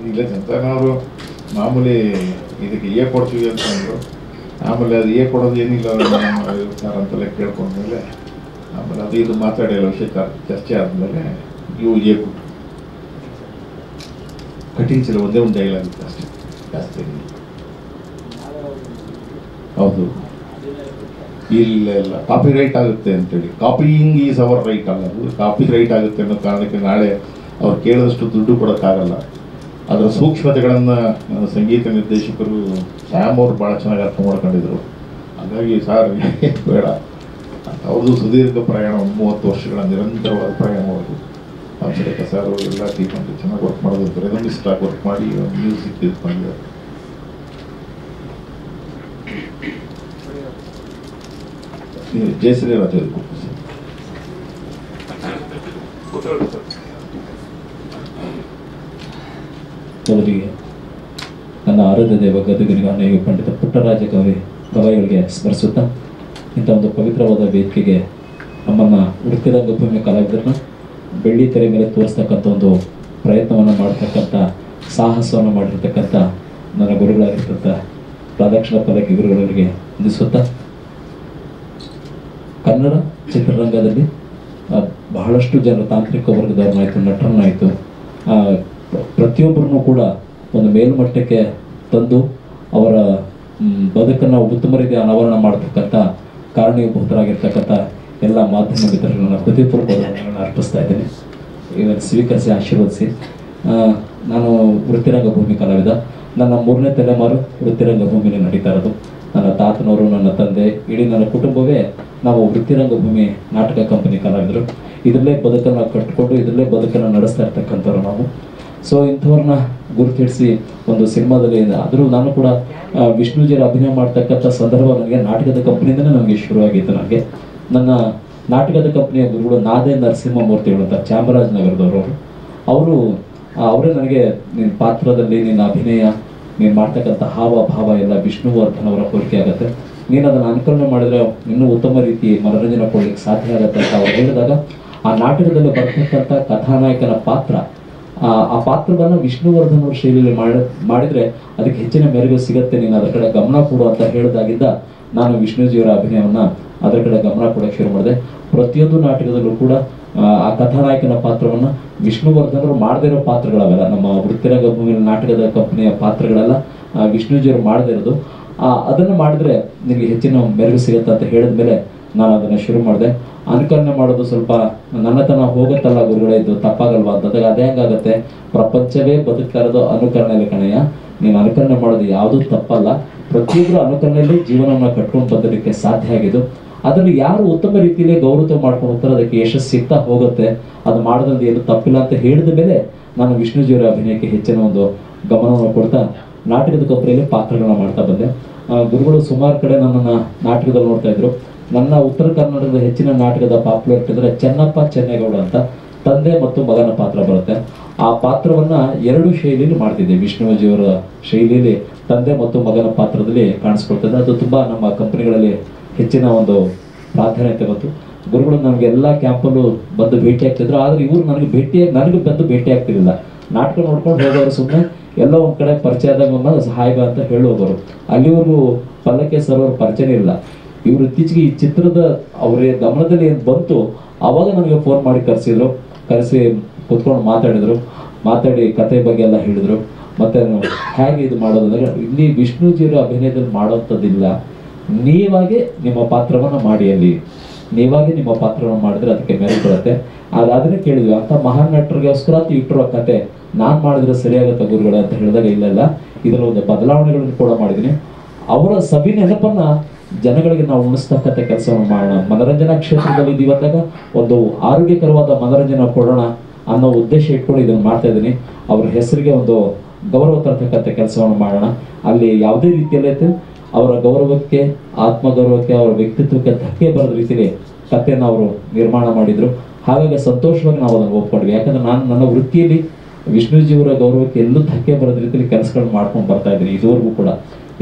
ಇಲ್ಲ ಸಂತಾನವರು ಮಾಮೂಲಿ ಇದಕ್ಕೆ ಕೊಡ್ತೀವಿ ಅಂತಂದರು. ಆಮೇಲೆ ಅದು ಕೊಡೋದು ಏನಿಲ್ಲ ಸರ್ ಅಂತೆಲ್ಲ ಕೇಳ್ಕೊಂಡ್ಮೇಲೆ ಆಮೇಲೆ ಅದು ಇದು ಮಾತಾಡಿಲ್ಲ ವಿಷಯ ಚರ್ಚೆ ಆದಮೇಲೆ ಇವು ಕೊಟ್ಟು ಕಠಿಣ ಒಂದೇ ಒಂದು ಡೈಲಾಗ್ ಇತ್ತು ಅಷ್ಟೇ, ಜಾಸ್ತಿ. ಹೌದು, ಇಲ್ಲ ಕಾಪಿ ರೈಟ್ ಆಗುತ್ತೆ ಅಂತೇಳಿ. ಕಾಪಿಯಿಂಗ್ ಈಸ್ ಅವರ್ ರೈಟ್ ಅಲ್ಲ, ಅದು ಕಾಪಿ ರೈಟ್ ಆಗುತ್ತೆ ಅನ್ನೋ ಕಾರಣಕ್ಕೆ ನಾಳೆ ಅವ್ರು ಕೇಳಿದಷ್ಟು ದುಡ್ಡು ಕೊಡೋಕ್ಕಾಗಲ್ಲ. ಅದರ ಸೂಕ್ಷ್ಮತೆಗಳನ್ನು ಸಂಗೀತ ನಿರ್ದೇಶಕರು ಶ್ಯಾಮ್ ಅವರು ಭಾಳ ಚೆನ್ನಾಗಿ ಅರ್ಥ ಮಾಡ್ಕೊಂಡಿದ್ರು. ಹಾಗಾಗಿ ಸಾರ್ ಬೇಡ, ಅವ್ರದ್ದು ಸುದೀರ್ಘ ಪ್ರಯಾಣ, 30 ವರ್ಷಗಳ ನಿರಂತರವಾದ ಪ್ರಯಾಣ ಅವರು. ಹಂಸಲೇಖ ಸರ್ ಎಲ್ಲ ಟೀಮ್ ಅಂತ ಚೆನ್ನಾಗಿ ವರ್ಕ್ ಮಾಡೋದು, ರೆನಮಿಸ್ಟ್ ಆಗಿ ವರ್ಕ್ ಮಾಡಿ ಮ್ಯೂಸಿಕ್ ತಿಳ್ಕೊಂಡಿದ್ದಾರೆ. ಜಯಶ್ರೀ ರಾಜ
ಮೊದಲಿಗೆ ನನ್ನ ಆರಾಧ್ಯ ದೇವ ಗದಗಿರಿಗಾನೆಯ ಪಂಡಿತ ಪುಟ್ಟರಾಜ ಗವಾಯಿಗಳಿಗೆ ಸ್ಮರಿಸುತ್ತಾ, ಇಂಥ ಒಂದು ಪವಿತ್ರವಾದ ವೇದಿಕೆಗೆ ನಮ್ಮನ್ನು ವೃತ್ತಿರಂಗಭೂಮಿ ಕಲಾವಿದರನ್ನ ಬೆಳ್ಳಿ ತೆರೆ ಮೇಲೆ ತೋರಿಸ್ತಕ್ಕಂಥ ಒಂದು ಪ್ರಯತ್ನವನ್ನು ಮಾಡ್ತಕ್ಕಂಥ ಸಾಹಸವನ್ನು ಮಾಡಿರ್ತಕ್ಕಂಥ ನನ್ನ ಗುರುಗಳಾಗಿರ್ತಕ್ಕಂಥ ರಾಧಾಕೃಷ್ಣ ಪಲ್ಲಕ್ಕಿ ಗುರುಗಳಿಗೆ ವಂದಿಸುತ್ತಾ, ಕನ್ನಡ ಚಿತ್ರರಂಗದಲ್ಲಿ ಬಹಳಷ್ಟು ಜನರು ತಾಂತ್ರಿಕ ವರ್ಗದವ್ರನ್ನಾಯಿತು, ನಟರನ್ನಾಯಿತು, ಪ್ರತಿಯೊಬ್ಬರನ್ನು ಕೂಡ ಒಂದು ಮೇಲ್ಮಟ್ಟಕ್ಕೆ ತಂದು ಅವರ ಬದುಕನ್ನು ಉತ್ತಮ ರೀತಿ ಅನಾವರಣ ಮಾಡತಕ್ಕಂಥ ಕಾರಣೀಭೂತರಾಗಿರ್ತಕ್ಕಂಥ ಎಲ್ಲ ಮಾಧ್ಯಮ ಮಿತ್ರರನ್ನು ನನ್ನ ಹೃದಯಪೂರ್ವಕ ಧನ್ಯವಾದಗಳನ್ನು ಅರ್ಪಿಸ್ತಾ ಇದ್ದೇನೆ. ಇವತ್ತು ಸ್ವೀಕರಿಸಿ ಆಶೀರ್ವದಿಸಿ. ನಾನು ವೃತ್ತಿರಂಗಭೂಮಿ ಕಲಾವಿದ. ನನ್ನ 3ನೇ ತಲೆಮಾರು ವೃತ್ತಿರಂಗಭೂಮಿಯಲ್ಲಿ ನಡೀತಾ ಇರೋದು. ನನ್ನ ತಾತನವರು, ನನ್ನ ತಂದೆ, ಇಡೀ ನನ್ನ ಕುಟುಂಬವೇ ನಾವು ವೃತ್ತಿರಂಗಭೂಮಿ ನಾಟಕ ಕಂಪನಿ ಕಲಾವಿದರು. ಇದರಲ್ಲೇ ಬದುಕನ್ನು ಕಟ್ಟಿಕೊಂಡು ಇದರಲ್ಲೇ ಬದುಕನ್ನು ನಡೆಸ್ತಾ ಇರ್ತಕ್ಕಂಥವ್ರು ನಾವು. ಸೊ ಇಂಥವ್ರನ್ನ ಗುರುತಿಸಿ ಒಂದು ಸಿನಿಮಾದಲ್ಲಿ, ಆದರೂ ನಾನು ಕೂಡ ವಿಷ್ಣುಜಿಯರ ಅಭಿನಯ ಮಾಡ್ತಕ್ಕಂಥ ಸಂದರ್ಭ ನನಗೆ ನಾಟಕದ ಕಂಪ್ನಿಯಿಂದಲೇ ನನಗೆ ಶುರುವಾಗಿತ್ತು. ನನಗೆ ನನ್ನ ನಾಟಕದ ಕಂಪ್ನಿಯ ಗುರುಗಳು ನಾದೇ ನರಸಿಂಹಮೂರ್ತಿಗಳು ಅಂತ ಚಾಮರಾಜನಗರದವರು. ಅವರೇ ನನಗೆ ನಿನ್ನ ಪಾತ್ರದಲ್ಲಿ ನಿನ್ನ ಅಭಿನಯ, ನೀನು ಮಾಡ್ತಕ್ಕಂಥ ಹಾವ ಭಾವ ಎಲ್ಲ ವಿಷ್ಣುವರ್ಧನ್ ಅವರ ಹೋಲಿಕೆ ಆಗುತ್ತೆ, ನೀನು ಅದನ್ನು ಅನುಕರಣೆ ಮಾಡಿದರೆ ಇನ್ನೂ ಉತ್ತಮ ರೀತಿ ಮನೋರಂಜನೆ ಕೊಡಲಿಕ್ಕೆ ಸಾಧ್ಯ ಆಗುತ್ತೆ ಅಂತ ಅವ್ರು ಹೇಳಿದಾಗ, ಆ ನಾಟಕದಲ್ಲಿ ಬರ್ತಕ್ಕಂಥ ಕಥಾನಾಯಕನ ಪಾತ್ರ, ಆ ಪಾತ್ರವನ್ನು ವಿಷ್ಣುವರ್ಧನ್ ಅವ್ರ ಶೈಲಿಯಲ್ಲಿ ಮಾಡಿದರೆ ಅದಕ್ಕೆ ಹೆಚ್ಚಿನ ಮೆರುಗು ಸಿಗುತ್ತೆ, ನೀನು ಅದರ ಕಡೆ ಗಮನ ಕೊಡು ಅಂತ ಹೇಳಿದಾಗಿದ್ದ ನಾನು ವಿಷ್ಣುಜಿಯವರ ಅಭಿನಯವನ್ನು ಅದರ ಕಡೆ ಗಮನ ಕೊಡೋಕ್ಕೆ ಶುರು ಮಾಡಿದೆ. ಪ್ರತಿಯೊಂದು ನಾಟಕದಲ್ಲೂ ಕೂಡ ಆ ಕಥಾನಾಯಕನ ಪಾತ್ರವನ್ನು ವಿಷ್ಣುವರ್ಧನ್ ಅವರು ಮಾಡದೇ ಇರೋ ಪಾತ್ರಗಳವೆಲ್ಲ, ನಮ್ಮ ವೃತ್ತಿರಂಗಭೂಮಿ ನಾಟಕದ ಕಂಪನಿಯ ಪಾತ್ರಗಳೆಲ್ಲ ವಿಷ್ಣುಜಿಯವರು ಮಾಡದೇ ಇರೋದು. ಅದನ್ನು ಮಾಡಿದ್ರೆ ನಿನಗೆ ಹೆಚ್ಚಿನ ಮೆರುಗು ಸಿಗುತ್ತೆ ಅಂತ ಹೇಳಿದ ಮೇಲೆ ನಾನು ಅದನ್ನು ಶುರು ಮಾಡಿದೆ. ಅನುಕರಣೆ ಮಾಡೋದು ಸ್ವಲ್ಪ ನನ್ನತನ ಹೋಗುತ್ತಲ್ಲ ಗುರುಗಳೇ, ಇದು ತಪ್ಪಾಗಲ್ವಾ ಅಂತಂದಾಗ, ಅದೇ ಹೆಂಗಾಗತ್ತೆ, ಪ್ರಪಂಚವೇ ಬದುಕ್ತಾ ಇರೋದು ಅನುಕರಣೆಯಲ್ಲಿ ಕಣಯ್ಯ, ನೀನು ಅನುಕರಣೆ ಮಾಡೋದು ಯಾವುದೂ ತಪ್ಪಲ್ಲ, ಪ್ರತಿಯೊಬ್ಬರು ಅನುಕರಣೆಯಲ್ಲಿ ಜೀವನವನ್ನು ಕಟ್ಕೊಂಡು ಬಂದಲಿಕ್ಕೆ ಸಾಧ್ಯ ಆಗಿದ್ದು. ಅದನ್ನು ಯಾರು ಉತ್ತಮ ರೀತಿಯಲ್ಲಿ ಗೌರವ ಮಾಡ್ಕೊಂಡು ಹೋಗ್ತಾರೆ ಅದಕ್ಕೆ ಯಶಸ್ಸು ಸಿಗ್ತಾ ಹೋಗುತ್ತೆ, ಅದು ಮಾಡೋದ್ರಿಂದ ಏನು ತಪ್ಪಿಲ್ಲ ಅಂತ ಹೇಳಿದ ಮೇಲೆ ನಾನು ವಿಷ್ಣುಜಿಯವರ ಅಭಿನಯಕ್ಕೆ ಹೆಚ್ಚಿನ ಒಂದು ಗಮನವನ್ನು ಕೊಡ್ತಾ ನಾಟಕದ ಕಂಪನಿಯಲ್ಲಿ ಪಾತ್ರಗಳನ್ನ ಮಾಡ್ತಾ ಬಂದೆ. ಗುರುಗಳು ಸುಮಾರು ಕಡೆ ನನ್ನನ್ನು ನಾಟಕದಲ್ಲಿ ನೋಡ್ತಾ ಇದ್ರು. ನನ್ನ ಉತ್ತರ ಕರ್ನಾಟಕದ ಹೆಚ್ಚಿನ ನಾಟಕದ ಪಾಪ್ಯುಲಾರಿಟಿ ಅಂದರೆ ಚೆನ್ನಪ್ಪ ಚೆನ್ನೇಗೌಡ ಅಂತ ತಂದೆ ಮತ್ತು ಮಗನ ಪಾತ್ರ ಬರುತ್ತೆ. ಆ ಪಾತ್ರವನ್ನು 2 ಶೈಲಿಯಲ್ಲಿ ಮಾಡ್ತಿದ್ದೆ. ವಿಷ್ಣುಜಿಯವರ ಶೈಲಿಯಲ್ಲಿ ತಂದೆ ಮತ್ತು ಮಗನ ಪಾತ್ರದಲ್ಲಿ ಕಾಣಿಸ್ಕೊಳ್ತದೆ. ಅದು ತುಂಬ ನಮ್ಮ ಕಂಪನಿಗಳಲ್ಲಿ ಹೆಚ್ಚಿನ ಒಂದು ಪ್ರಾಧಾನ್ಯತೆ ಬಂತು. ಗುರುಗಳು ನನಗೆ ಎಲ್ಲ ಕ್ಯಾಂಪಲ್ಲೂ ಬಂದು ಭೇಟಿ ಆಗ್ತಿದ್ರು. ಆದರೆ ಇವರು ನನಗೆ ಬಂದು ಭೇಟಿ ಆಗ್ತಿರಲಿಲ್ಲ. ನಾಟಕ ನೋಡ್ಕೊಂಡು ಹೋಗೋರು, ಸುಮ್ಮನೆ ಎಲ್ಲ ಒಂದು ಕಡೆ ಪರಿಚಯ ಆದಾಗ ಸಹಾಯ ಅಂತ ಹೇಳೋಗೋರು. ಅಲ್ಲಿವರೆಗೂ ಪಲ್ಲಕ್ಕಿ ಸರ್ ಅವ್ರ ಪರಿಚಯ ಇಲ್ಲ. ಇವರು ಇತ್ತೀಚೆಗೆ ಈ ಚಿತ್ರದ ಅವರ ಗಮನದಲ್ಲಿ ಏನು ಬಂತು ಆವಾಗ ನನಗೆ ಫೋನ್ ಮಾಡಿ ಕರೆಸಿ ಕೂತ್ಕೊಂಡು ಮಾತಾಡಿ ಕತೆ ಬಗ್ಗೆ ಎಲ್ಲ ಹೇಳಿದ್ರು. ಮತ್ತೆ ಹೇಗೆ ಇದು ಮಾಡೋದಂದ್ರೆ, ಇಲ್ಲಿ ವಿಷ್ಣುಜಿಯವರ ಅಭಿನಯದಲ್ಲಿ ಮಾಡೋಂಥದ್ದಿಲ್ಲ, ನೀವಾಗೆ ನಿಮ್ಮ ಪಾತ್ರವನ್ನು ಮಾಡಿ, ಅಲ್ಲಿ ನೀವಾಗೆ ನಿಮ್ಮ ಪಾತ್ರವನ್ನು ಮಾಡಿದ್ರೆ ಅದಕ್ಕೆ ಮೆರುಗು ಬರುತ್ತೆ. ಅದನ್ನೇ ಕೇಳಿದ್ವಿ, ಅಂತ ಮಹಾನ್ ನಟರಿಗೋಸ್ಕರ ಇಟ್ಟಿರೋ ಕತೆ ನಾನು ಮಾಡಿದ್ರೆ ಸರಿಯಾಗುತ್ತೆ ಗುರುಗಳೇ ಅಂತ ಹೇಳಿದಾಗ, ಇಲ್ಲ ಇದರ ಒಂದು ಬದಲಾವಣೆಗಳನ್ನು ಕೂಡ ಮಾಡಿದ್ದೀನಿ. ಅವರ ಸವಿ ನೆನಪನ್ನ ಜನಗಳಿಗೆ ನಾವು ಉಣಿಸ್ತಕ್ಕಂಥ ಕೆಲಸವನ್ನು ಮಾಡೋಣ, ಮನೋರಂಜನಾ ಕ್ಷೇತ್ರದಲ್ಲಿ ಇದೀವಂದಾಗ ಒಂದು ಆರೋಗ್ಯಕರವಾದ ಮನೋರಂಜನೆ ಕೊಡೋಣ ಅನ್ನೋ ಉದ್ದೇಶ ಇಟ್ಕೊಂಡು ಇದನ್ನು ಮಾಡ್ತಾ ಇದ್ದೀನಿ. ಅವ್ರ ಹೆಸರಿಗೆ ಒಂದು ಗೌರವ ತರತಕ್ಕಂಥ ಕೆಲಸವನ್ನು ಮಾಡೋಣ. ಅಲ್ಲಿ ಯಾವುದೇ ರೀತಿಯಲ್ಲೈತೆ ಅವರ ಗೌರವಕ್ಕೆ, ಆತ್ಮಗೌರವಕ್ಕೆ, ಅವರ ವ್ಯಕ್ತಿತ್ವಕ್ಕೆ ಧಕ್ಕೆ ಬರದ ರೀತಿಯಲ್ಲಿ ಕಥೆಯನ್ನು ಅವರು ನಿರ್ಮಾಣ ಮಾಡಿದ್ರು. ಹಾಗಾಗಿ ಸಂತೋಷವಾಗಿ ನಾವು ಅದನ್ನು ಒಪ್ಕೊಂಡ್ವಿ. ಯಾಕಂದ್ರೆ ನಾನು ನನ್ನ ವೃತ್ತಿಯಲ್ಲಿ ವಿಷ್ಣುಜಿಯವರ ಗೌರವಕ್ಕೆ ಎಲ್ಲೂ ಧಕ್ಕೆ ಬರದ ರೀತಿಯಲ್ಲಿ ಕೆಲಸಗಳನ್ನ ಮಾಡ್ಕೊಂಡು ಬರ್ತಾ ಇದ್ದೀನಿ. ಇದುವರೆಗೂ ಕೂಡ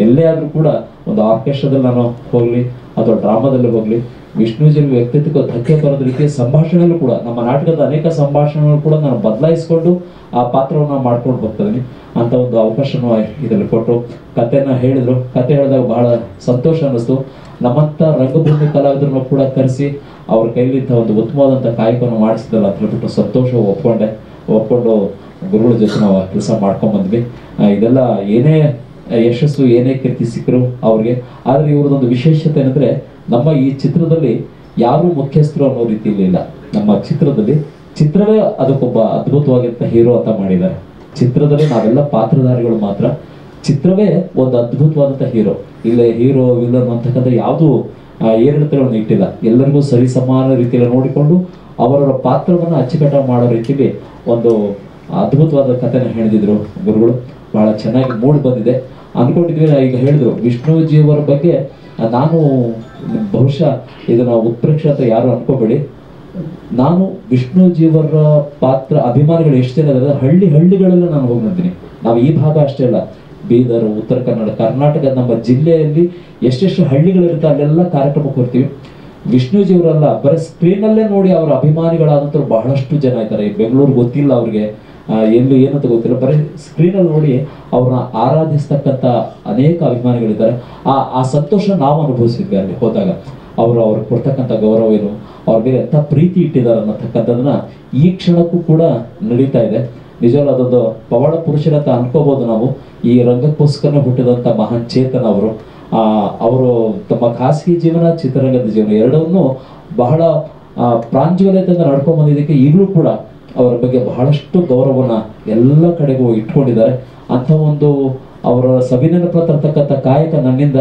ಎಲ್ಲೇ ಆದರೂ ಕೂಡ ಒಂದು ಆರ್ಕೆಸ್ಟ್ರಾದಲ್ಲಿ ನಾನು ಹೋಗಲಿ ಅಥವಾ ಡ್ರಾಮಾದಲ್ಲಿ ಹೋಗಲಿ, ವಿಷ್ಣುಜಿಯವರ ವ್ಯಕ್ತಿತ್ವಕ್ಕೆ ಧಕ್ಕೆ ಬರೋದ ರೀತಿಯ ಸಂಭಾಷಣೆಯಲ್ಲೂ ಕೂಡ, ನಮ್ಮ ನಾಟಕದ ಅನೇಕ ಸಂಭಾಷಣೆಗಳು ಕೂಡ ನಾನು ಬದಲಾಯಿಸಿಕೊಂಡು ಆ ಪಾತ್ರವನ್ನು ಮಾಡ್ಕೊಂಡು ಹೋಗ್ತಿದ್ದೀನಿ ಅಂತ ಒಂದು ಅವಕಾಶನೂ ಇದರಲ್ಲಿ ಕೊಟ್ಟರು. ಕಥೆನ ಹೇಳಿದ್ರು. ಕತೆ ಹೇಳಿದಾಗ ಬಹಳ ಸಂತೋಷ ಅನ್ನಿಸ್ತು. ನಮ್ಮಂಥ ರಂಗಭೂಮಿ ಕಲಾವಿದರನ್ನು ಕೂಡ ಕರೆಸಿ ಅವ್ರ ಕೈಲಿಂದ ಒಂದು ಉತ್ತಮವಾದಂಥ ಕಾಯಕವನ್ನು ಮಾಡಿಸಿದಲ್ಲ ಅಂತ ಹೇಳ್ಬಿಟ್ಟು ಸಂತೋಷ ಒಪ್ಕೊಂಡು ಗುರುಗಳ ಜೊತೆ ನಾವು ಕೆಲಸ ಮಾಡ್ಕೊಂಡ್ಬಂದ್ವಿ. ಇದೆಲ್ಲ ಏನೇ ಯಶಸ್ಸು, ಏನೇ ಕೀರ್ತಿ ಸಿಕ್ಕರು ಅವ್ರಿಗೆ. ಆದರೆ ಇವ್ರದೊಂದು ವಿಶೇಷತೆ ಏನಂದರೆ, ನಮ್ಮ ಈ ಚಿತ್ರದಲ್ಲಿ ಯಾರೂ ಮುಖ್ಯಸ್ಥರು ಅನ್ನೋ ರೀತಿಯಲ್ಲಿ ಇಲ್ಲ. ನಮ್ಮ ಚಿತ್ರದಲ್ಲಿ ಚಿತ್ರವೇ ಅದಕ್ಕೊಬ್ಬ ಅದ್ಭುತವಾಗಿರ್ತ ಹೀರೋ ಅಂತ ಮಾಡಿದ್ದಾರೆ. ಚಿತ್ರದಲ್ಲಿ ನಾವೆಲ್ಲ ಪಾತ್ರಧಾರಿಗಳು ಮಾತ್ರ. ಚಿತ್ರವೇ ಒಂದು ಅದ್ಭುತವಾದಂಥ ಹೀರೋ. ಇಲ್ಲೇ ಹೀರೋ ವಿಲನ್ ಅಂತಕ್ಕಂಥ ಯಾವುದು ಏರಿಳಿತಗಳನ್ನು ಇಟ್ಟಿಲ್ಲ. ಎಲ್ಲರಿಗೂ ಸರಿ ಸಮಾನ ರೀತಿಯಲ್ಲಿ ನೋಡಿಕೊಂಡು ಅವರ ಪಾತ್ರವನ್ನು ಅಚ್ಚುಕಟ್ಟಾಗಿ ಮಾಡೋ ರೀತಿಯಲ್ಲಿ ಒಂದು ಅದ್ಭುತವಾದ ಕಥೆನ ಹೇಳಿದ್ರು ಗುರುಗಳು. ಬಹಳ ಚೆನ್ನಾಗಿ ಮೂಡಿ ಬಂದಿದೆ. ಅಂದ್ಕೊಂಡಿದ್ವಿ, ಈಗ ಹೇಳಿದ್ರು ವಿಷ್ಣುಜಿಯವರ ಬಗ್ಗೆ ನಾನು ಬಹುಶಃ ಇದನ್ನ ಉತ್ಪ್ರೇಕ್ಷೆ ಅಂತ ಯಾರು ಅನ್ಕೋಬೇಡಿ. ನಾನು ವಿಷ್ಣುಜಿಯವರ ಪಾತ್ರ ಅಭಿಮಾನಿಗಳು ಎಷ್ಟು ಜನ ಇದ್ದಾರೆ, ಹಳ್ಳಿಗಳೆಲ್ಲ ನಾನು ಹೋಗಿ ನೋಡ್ತೀನಿ. ನಾವು ಈ ಭಾಗ ಅಷ್ಟೇ ಅಲ್ಲ, ಬೀದರ್, ಉತ್ತರ ಕನ್ನಡ, ಕರ್ನಾಟಕ, ನಮ್ಮ ಜಿಲ್ಲೆಯಲ್ಲಿ ಎಷ್ಟೆಷ್ಟು ಹಳ್ಳಿಗಳಿರುತ್ತೆ ಅಲ್ಲೆಲ್ಲ ಕಾರ್ಯಕ್ರಮಕ್ಕೆ ಹೋಗ್ತೀವಿ. ವಿಷ್ಣುಜಿಯವರಲ್ಲ, ಬರೀ ಸ್ಕ್ರೀನಲ್ಲೇ ನೋಡಿ ಅವರ ಅಭಿಮಾನಿಗಳಾದಂಥವ್ರು ಬಹಳಷ್ಟು ಜನ ಇದ್ದಾರೆ. ಬೆಂಗಳೂರು ಗೊತ್ತಿಲ್ಲ ಅವ್ರಿಗೆ, ಎಲ್ಲಿ ಏನಂತ ಗೊತ್ತಿಲ್ಲ, ಬರೀ ಸ್ಕ್ರೀನಲ್ಲಿ ನೋಡಿ ಅವ್ರನ್ನ ಆರಾಧಿಸ್ತಕ್ಕಂಥ ಅನೇಕ ಅಭಿಮಾನಿಗಳಿದ್ದಾರೆ. ಆ ಸಂತೋಷ ನಾವು ಅನುಭವಿಸಿದ್ವಿ ಅಲ್ಲಿ ಹೋದಾಗ. ಅವ್ರಿಗೆ ಕೊಡ್ತಕ್ಕಂಥ ಗೌರವ ಏನು, ಅವ್ರ ಮೇಲೆ ಎಂಥ ಪ್ರೀತಿ ಇಟ್ಟಿದ್ದಾರೆ ಅನ್ನತಕ್ಕಂಥದ್ದನ್ನ ಈ ಕ್ಷಣಕ್ಕೂ ಕೂಡ ನಡೀತಾ ಇದೆ. ನಿಜವಲ್ಲ ಅದೊಂದು ಪವಾಡ ಪುರುಷರಂತ ಅನ್ಕೋಬಹುದು ನಾವು. ಈ ರಂಗಕ್ಕೋಸ್ಕರ ಹುಟ್ಟಿದಂಥ ಮಹಾನ್ ಚೇತನ ಅವರು ತಮ್ಮ ಖಾಸಗಿ ಜೀವನ, ಚಿತ್ರರಂಗದ ಜೀವನ ಎರಡನ್ನೂ ಬಹಳ ಪ್ರಾಂಜಲತೆಯಿಂದ ನಡ್ಕೊಂಡ್ ಬಂದಿದ್ದಕ್ಕೆ ಈಗಲೂ ಕೂಡ ಅವರ ಬಗ್ಗೆ ಬಹಳಷ್ಟು ಗೌರವನ ಎಲ್ಲ ಕಡೆಗೂ ಇಟ್ಕೊಂಡಿದ್ದಾರೆ. ಅಂಥ ಒಂದು ಅವರ ಸವಿನೆನಪ ತರ್ತಕ್ಕಂಥ ಕಾಯಕ ನನ್ನಿಂದ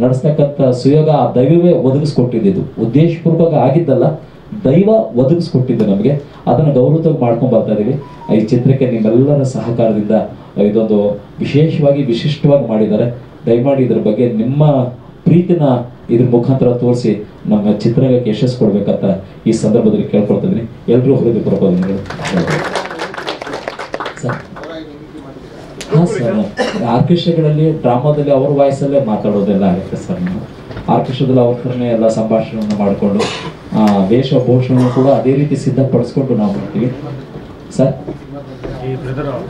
ನಡೆಸ್ತಕ್ಕಂಥ ಸುಯೋಗ ಆ ದೈವವೇ ಒದಗಿಸ್ಕೊಟ್ಟಿದ್ದು. ಉದ್ದೇಶಪೂರ್ವಕ ಆಗಿದ್ದಲ್ಲ, ದೈವ ಒದಗಿಸ್ಕೊಟ್ಟಿದ್ದು ನಮಗೆ. ಅದನ್ನು ಗೌರವವಾಗಿ ಮಾಡ್ಕೊಂಡು ಬರ್ತಾ ಇದೀವಿ. ಈ ಚಿತ್ರಕ್ಕೆ ನಿಮ್ಮೆಲ್ಲರ ಸಹಕಾರದಿಂದ ಇದೊಂದು ವಿಶಿಷ್ಟವಾಗಿ ಮಾಡಿದ್ದಾರೆ. ದಯಮಾಡಿ ಇದ್ರ ಬಗ್ಗೆ ನಿಮ್ಮ ಪ್ರೀತಿನ ಇದ್ರ ಮುಖಾಂತರ ತೋರಿಸಿ ನಮ್ಮ ಚಿತ್ರರಂಗಕ್ಕೆ ಯಶಸ್ಸು ಕೊಡ್ಬೇಕಂತ ಈ ಸಂದರ್ಭದಲ್ಲಿ ಕೇಳ್ಕೊಳ್ತಿದ್ದೀನಿ. ಎಲ್ರಿಗೂ ಹೃದಯಪೂರ್ವಕ ವಂದನೆಗಳು. ಹಾಂ ಸರ್, ಆರ್ಕೆಸ್ಟ್ರಾಗಳಲ್ಲಿ ಡ್ರಾಮಾದಲ್ಲಿ ಅವ್ರ ವಾಯ್ಸಲ್ಲೇ ಮಾತಾಡೋದೆಲ್ಲ ಆಗುತ್ತೆ ಸರ್. ನಾವು ಆರ್ಕೆಸ್ಟ್ರಾದಲ್ಲಿ ಅವ್ರ ಥರನೇ ಎಲ್ಲ ಸಂಭಾಷಣೆಯನ್ನು ಮಾಡಿಕೊಂಡು ವೇಷಭೂಷಣ ಕೂಡ ಅದೇ ರೀತಿ ಸಿದ್ಧಪಡಿಸ್ಕೊಂಡು ನಾವು ಮಾಡ್ತೀವಿ ಸರ್.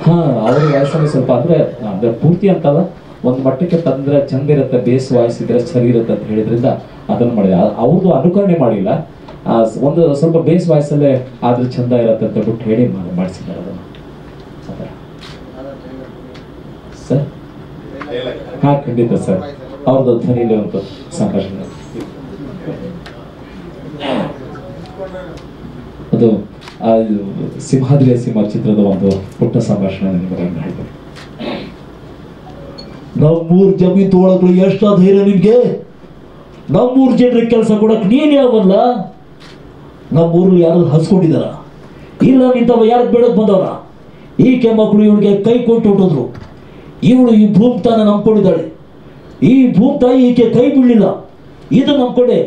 ಹಾಂ, ಅವ್ರ ವಾಯ್ಸಲ್ಲಿ ಸ್ವಲ್ಪ ಅಂದರೆ ಪೂರ್ತಿ ಅಂತಲ್ಲ, ಒಂದು ಮಟ್ಟಕ್ಕೆ ತಂದರೆ ಚಂದ ಇರುತ್ತೆ, ಬೇಸ್ ವಾಯ್ಸ್ ಇದ್ರೆ ಸರಿ ಇರುತ್ತೆ ಅಂತ ಹೇಳಿದ್ರಿಂದ ಅದನ್ನು ಮಾಡಿದೆ. ಅವ್ರದ್ದು ಅನುಕರಣೆ ಮಾಡಿಲ್ಲ, ಒಂದು ಸ್ವಲ್ಪ ಬೇಸ್ ವಾಯ್ಸಲ್ಲೇ ಆದ್ರೆ ಚಂದ ಇರುತ್ತೆ ಅಂತ ಬಿಟ್ಟು ಹೇಳಿ ಮಾಡಿಸಿದ್ದಾರೆ ಅದನ್ನು ಸರ್. ಹಾಂ, ಖಂಡಿತ ಸರ್. ಅವ್ರದ್ದು ಧ್ವನಿಯಲ್ಲಿ ಒಂದು ಸಂಭಾಷಣೆ, ಅದು ಸಿಂಹಾದ್ರಿಯ ಸಿಂಹ ಚಿತ್ರದ ಒಂದು ಪುಟ್ಟ ಸಂಭಾಷಣೆ ನಿಮಗೆ ಹೇಳ್ಬೇಕು. ನಮ್ಮೂರ್ ಜಮೀನ್ ತಗೊಳಕ್ಳು ಎಷ್ಟ ಧೈರ್ಯ ನಿನ್ಗೆ? ನಮ್ಮೂರ್ ಜನರಿಗೆ ಕೆಲಸ ಕೊಡಕ್ ನೀನ್ ಯಾವಲ್ಲ? ನಮ್ಮೂರಲ್ಲಿ ಯಾರು ಹಸ್ಕೊಂಡಿದಾರ? ಇಲ್ಲ, ನಿಂತವ ಯಾರು ಬೇಡಕ್ ಬಂದವರ? ಈಕೆ ಮಕ್ಕಳು ಇವಳಿಗೆ ಕೈ ಕೊಟ್ಟು ಹೊಟ್ಟೋದ್ರು. ಇವಳು ಈ ಭೂಮ್ತಾನ ನಂಬ್ಕೊಂಡಿದ್ದಾಳೆ. ಈ ಭೂಮ್ತಾಯಿ ಈಕೆ ಕೈ ಬಿಡ್ಲಿಲ್ಲ, ಇದು ನಂಬ್ಕೊಂಡೆ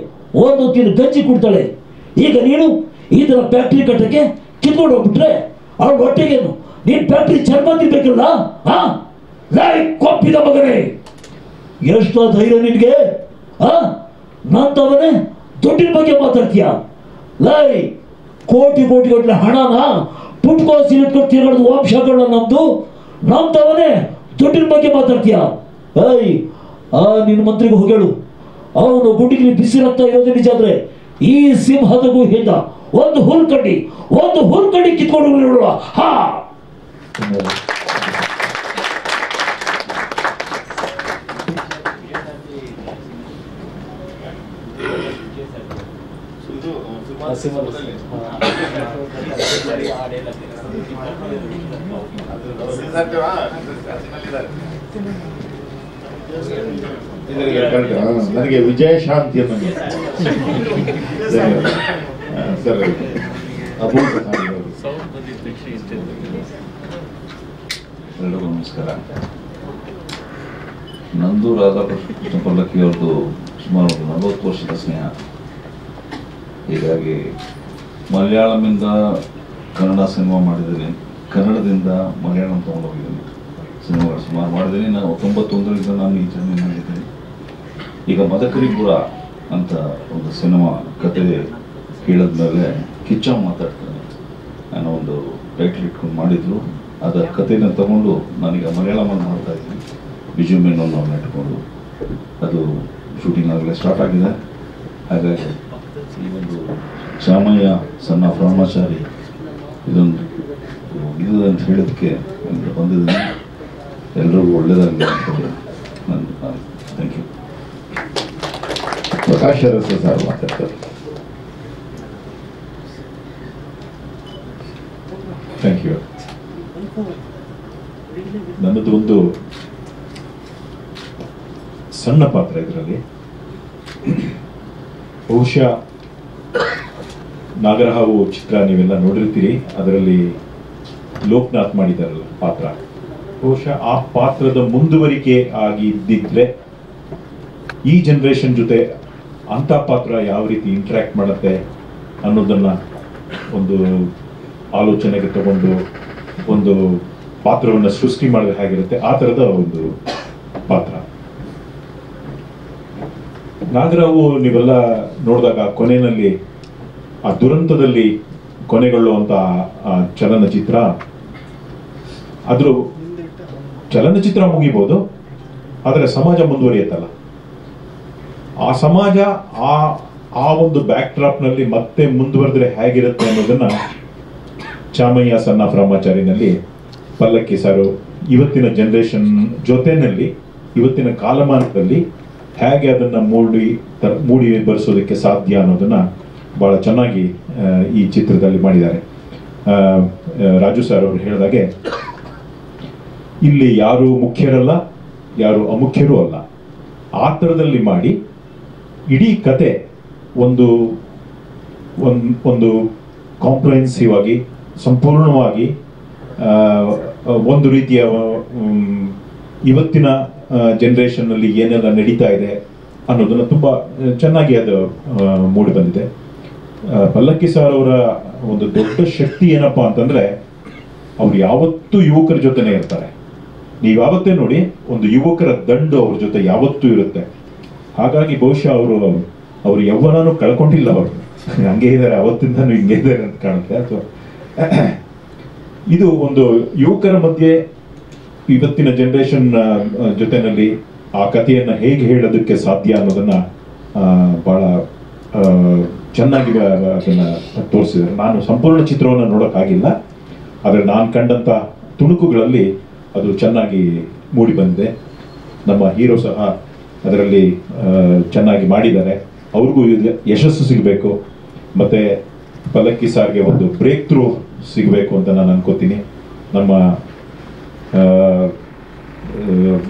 ಒಂದು ತಿಂದು ಗಂಜಿ ಕುಡ್ತಾಳೆ. ಈಗ ನೀನು ಇದರ ಫ್ಯಾಕ್ಟ್ರಿ ಕಟ್ಟಕ್ಕೆ ಕಿತ್ಕೊಂಡು ಹೋಗ್ಬಿಟ್ರೆ ಅವಳ ಹೊಟ್ಟೆಗೇನು ನೀನ್ ಫ್ಯಾಕ್ಟ್ರಿ ಚರ್ಮ ತಿನ್ಬೇಕಲ್ಲ? ಕೊಪ್ಪಿದ ಮಗನೇ, ಎಷ್ಟು ಧೈರ್ಯ ನಿನ್ಗೆ? ನಂತವನೇ ದುಡ್ಡಿನ ಬಗ್ಗೆ ಮಾತಾಡ್ತೀಯ? ಕೋಟಿ ಗಟ್ಟಲೆ ಹಣನ ಪುಟ್ಕೋಸಿ ಇಟ್ಕೊಂಡು ತಿರುಗಾಡೋದು ವಂಶಗಳನ್ನ ನಮ್ದು. ನಂತವನೇ ದುಡ್ಡಿನ ಬಗ್ಗೆ ಮಾತಾಡ್ತೀಯ? ನಿನ್ನ ಮಂತ್ರಿಗೂ ಹೋಗೇಳು, ಅವನು ಗುಂಡಿಗೆ ಬಿಸಿ ರಕ್ತ ಇರೋದು ನಿಜ ಆದ್ರೆ ಈ ಸಿಂಹದ ಗುಹೆಯಿಂದ ಒಂದು ಹುಲ್ಕಡ್ಡಿ ಕಿತ್ಕೊಂಡು ಹೋಗಿರುವ.
ನನಗೆ ವಿಜಯ ಶಾಂತಿ ಸರ್.
ಎಲ್ಲರಿಗೂ ನಮಸ್ಕಾರ. ನಂದು ರಾಧಾಕೃಷ್ಣ ಪಲ್ಲಕ್ಕಿ ಅವ್ರದ್ದು ಸುಮಾರು 40 ವರ್ಷದ ಸ್ನೇಹ. ಹೀಗಾಗಿ ಮಲಯಾಳಮಿಂದ ಕನ್ನಡ ಸಿನಿಮಾ ಮಾಡಿದ್ದೀನಿ, ಕನ್ನಡದಿಂದ ಮಲಯಾಳಂ ತೊಗೊಂಡೋಗಿದ್ದೀನಿ, ಸಿನಿಮಾಗಳು ಸುಮಾರು ಮಾಡಿದ್ದೀನಿ. ನಾನು 91ರಿಂದ ನಾನು ಈ ಜರ್ನಿ ಮಾಡಿದ್ದೀನಿ. ಈಗ ಮದಕರಿಪುರ ಅಂತ ಒಂದು ಸಿನಿಮಾ ಕತೆ ಕೇಳಿದ್ಮೇಲೆ ಕಿಚ್ಚ ಮಾತಾಡ್ತಾನೆ ಅನ್ನೋ ಒಂದು ಟೈಟ್ಲ್ ಇಟ್ಕೊಂಡು ಮಾಡಿದ್ರು. ಅದರ ಕಥೆನ ತಗೊಂಡು ನಾನೀಗ ಮಲಯಾಳಮಲ್ಲಿ ಮಾಡ್ತಾ ಇದ್ದೀನಿ, ಬಿಜು ಮೆನನ್ ಅವ್ರನ್ನ ಇಟ್ಕೊಂಡು. ಅದು ಶೂಟಿಂಗ್ ಆಗಲೇ ಸ್ಟಾರ್ಟ್ ಆಗಿದೆ. ಹಾಗಾಗಿ ಈ ಒಂದು ಚಾಮಯ್ಯ ಸಣ್ಣ ಬ್ರಹ್ಮಚಾರಿ ಇದೊಂದು ಇದು ಅಂತ ಹೇಳೋದಕ್ಕೆ ಬಂದಿದ್ದೀನಿ. ಎಲ್ರಿಗೂ ಒಳ್ಳೇದಾಗಲಿ ಅಂತ ನಾನು thank you.
Prakash Arasa sir ಮಾತಾಡ್ತಾರೆ. Thank you.
ನನ್ನದು ಒಂದು ಸಣ್ಣ ಪಾತ್ರ ಇದರಲ್ಲಿ. ಬಹುಶಃ ನಾಗರಹಾವು ಚಿತ್ರ ನೀವೆಲ್ಲ ನೋಡಿರ್ತೀರಿ, ಅದರಲ್ಲಿ ಲೋಕನಾಥ್ ಮಾಡಿದಾರಲ್ಲ ಪಾತ್ರ, ಬಹುಶಃ ಆ ಪಾತ್ರದ ಮುಂದುವರಿಕೆ ಆಗಿ ಇದ್ದಿದ್ರೆ ಈ ಜನರೇಷನ್ ಜೊತೆ ಅಂಥ ಪಾತ್ರ ಯಾವ ರೀತಿ ಇಂಟ್ರ್ಯಾಕ್ಟ್ ಮಾಡುತ್ತೆ ಅನ್ನೋದನ್ನ ಒಂದು ಆಲೋಚನೆಗೆ ತಗೊಂಡು ಒಂದು ಪಾತ್ರವನ್ನು ಸೃಷ್ಟಿ ಮಾಡಿದ್ರೆ ಹೇಗಿರುತ್ತೆ ಆ ಥರದ ಒಂದು ಪಾತ್ರ. ನಾಗರಾವು ನೀವೆಲ್ಲ ನೋಡಿದಾಗ ಕೊನೆಯಲ್ಲಿ ಆ ದುರಂತದಲ್ಲಿ ಕೊನೆಗೊಳ್ಳುವಂತ ಆ ಚಲನಚಿತ್ರ, ಅದ್ರ ಚಲನಚಿತ್ರ ಮುಗಿಬಹುದು, ಆದರೆ ಸಮಾಜ ಮುಂದುವರಿಯುತ್ತಲ್ಲ, ಆ ಸಮಾಜ ಆ ಒಂದು ಬ್ಯಾಕ್ ಡ್ರಾಪ್ ನಲ್ಲಿ ಮತ್ತೆ ಮುಂದುವರೆದ್ರೆ ಹೇಗಿರುತ್ತೆ ಅನ್ನೋದನ್ನ ಚಾಮಯ್ಯ ಸಣ್ಣ ರಾಮಾಚಾರಿನಲ್ಲಿ ಪಲ್ಲಕ್ಕಿ ಸಾರು ಇವತ್ತಿನ ಜನರೇಷನ್ ಜೊತೆನಲ್ಲಿ ಇವತ್ತಿನ ಕಾಲಮಾನದಲ್ಲಿ ಹೇಗೆ ಅದನ್ನ ಮೂಡಿ ಬರೆಸೋದಕ್ಕೆ ಸಾಧ್ಯ ಅನ್ನೋದನ್ನ ಬಹಳ ಚೆನ್ನಾಗಿ ಈ ಚಿತ್ರದಲ್ಲಿ ಮಾಡಿದ್ದಾರೆ. ರಾಜು ಸರ್ ಅವರು ಹೇಳಿದಾಗೆ ಇಲ್ಲಿ ಯಾರು ಮುಖ್ಯರಲ್ಲ, ಯಾರು ಅಮುಖ್ಯರೂ ಅಲ್ಲ, ಆ ಥರದಲ್ಲಿ ಮಾಡಿ ಇಡೀ ಕತೆ ಒಂದು ಕಾಂಪ್ರಹೆನ್ಸಿವ್ ಆಗಿ ಸಂಪೂರ್ಣವಾಗಿ ಒಂದು ರೀತಿಯ ಇವತ್ತಿನ ಜನರೇಷನ್ ನಲ್ಲಿ ಏನೆಲ್ಲ ನಡೀತಾ ಇದೆ ಅನ್ನೋದನ್ನ ತುಂಬಾ ಚೆನ್ನಾಗಿ ಅದು ಮೂಡಿ ಬಂದಿದೆ. ಪಲ್ಲಕ್ಕಿ ಸಾರ್ ಅವರ ಒಂದು ದೊಡ್ಡ ಶಕ್ತಿ ಏನಪ್ಪಾ ಅಂತಂದ್ರೆ ಅವ್ರು ಯಾವತ್ತೂ ಯುವಕರ ಜೊತೆನೆ ಇರ್ತಾರೆ. ನೀವು ಯಾವತ್ತೇ ನೋಡಿ ಒಂದು ಯುವಕರ ದಂಡು ಅವ್ರ ಜೊತೆ ಯಾವತ್ತೂ ಇರುತ್ತೆ. ಹಾಗಾಗಿ ಬಹುಶಃ ಅವರು ಯೌವನನೂ ಕಳ್ಕೊಂಡಿಲ್ಲ, ಅವರು ಹಂಗೆ ಇದ್ದಾರೆ, ಅವತ್ತಿಂದನೂ ಹಿಂಗೆ ಇದ್ದಾರೆ ಅಂತ ಕಾಣುತ್ತೆ. ಅಥವಾ ಇದು ಒಂದು ಯುವಕರ ಮಧ್ಯೆ ಇವತ್ತಿನ ಜನರೇಷನ್ ಜೊತೆನಲ್ಲಿ ಆ ಕಥೆಯನ್ನ ಹೇಗೆ ಹೇಳೋದಕ್ಕೆ ಸಾಧ್ಯ ಅನ್ನೋದನ್ನ ಬಹಳ ಚೆನ್ನಾಗಿ ಅದನ್ನ ತೋರಿಸಿದ್ದಾರೆ. ನಾನು ಸಂಪೂರ್ಣ ಚಿತ್ರವನ್ನು ನೋಡೋಕ್ಕಾಗಿಲ್ಲ, ಆದರೆ ನಾನು ಕಂಡಂತ ತುಣುಕುಗಳಲ್ಲಿ ಅದು ಚೆನ್ನಾಗಿ ಮೂಡಿ ಬಂದಿದೆ. ನಮ್ಮ ಹೀರೋ ಸಹ ಅದರಲ್ಲಿ ಚೆನ್ನಾಗಿ ಮಾಡಿದ್ದಾರೆ. ಅವ್ರಿಗೂ ಯಶಸ್ಸು ಸಿಗಬೇಕು, ಮತ್ತೆ ಪಲ್ಲಕ್ಕಿ ಸಾರ್ಗೆ ಒಂದು ಬ್ರೇಕ್ ಥ್ರೂ ಸಿಗಬೇಕು ಅಂತ ನಾನು ಅನ್ಕೋತೀನಿ. ನಮ್ಮ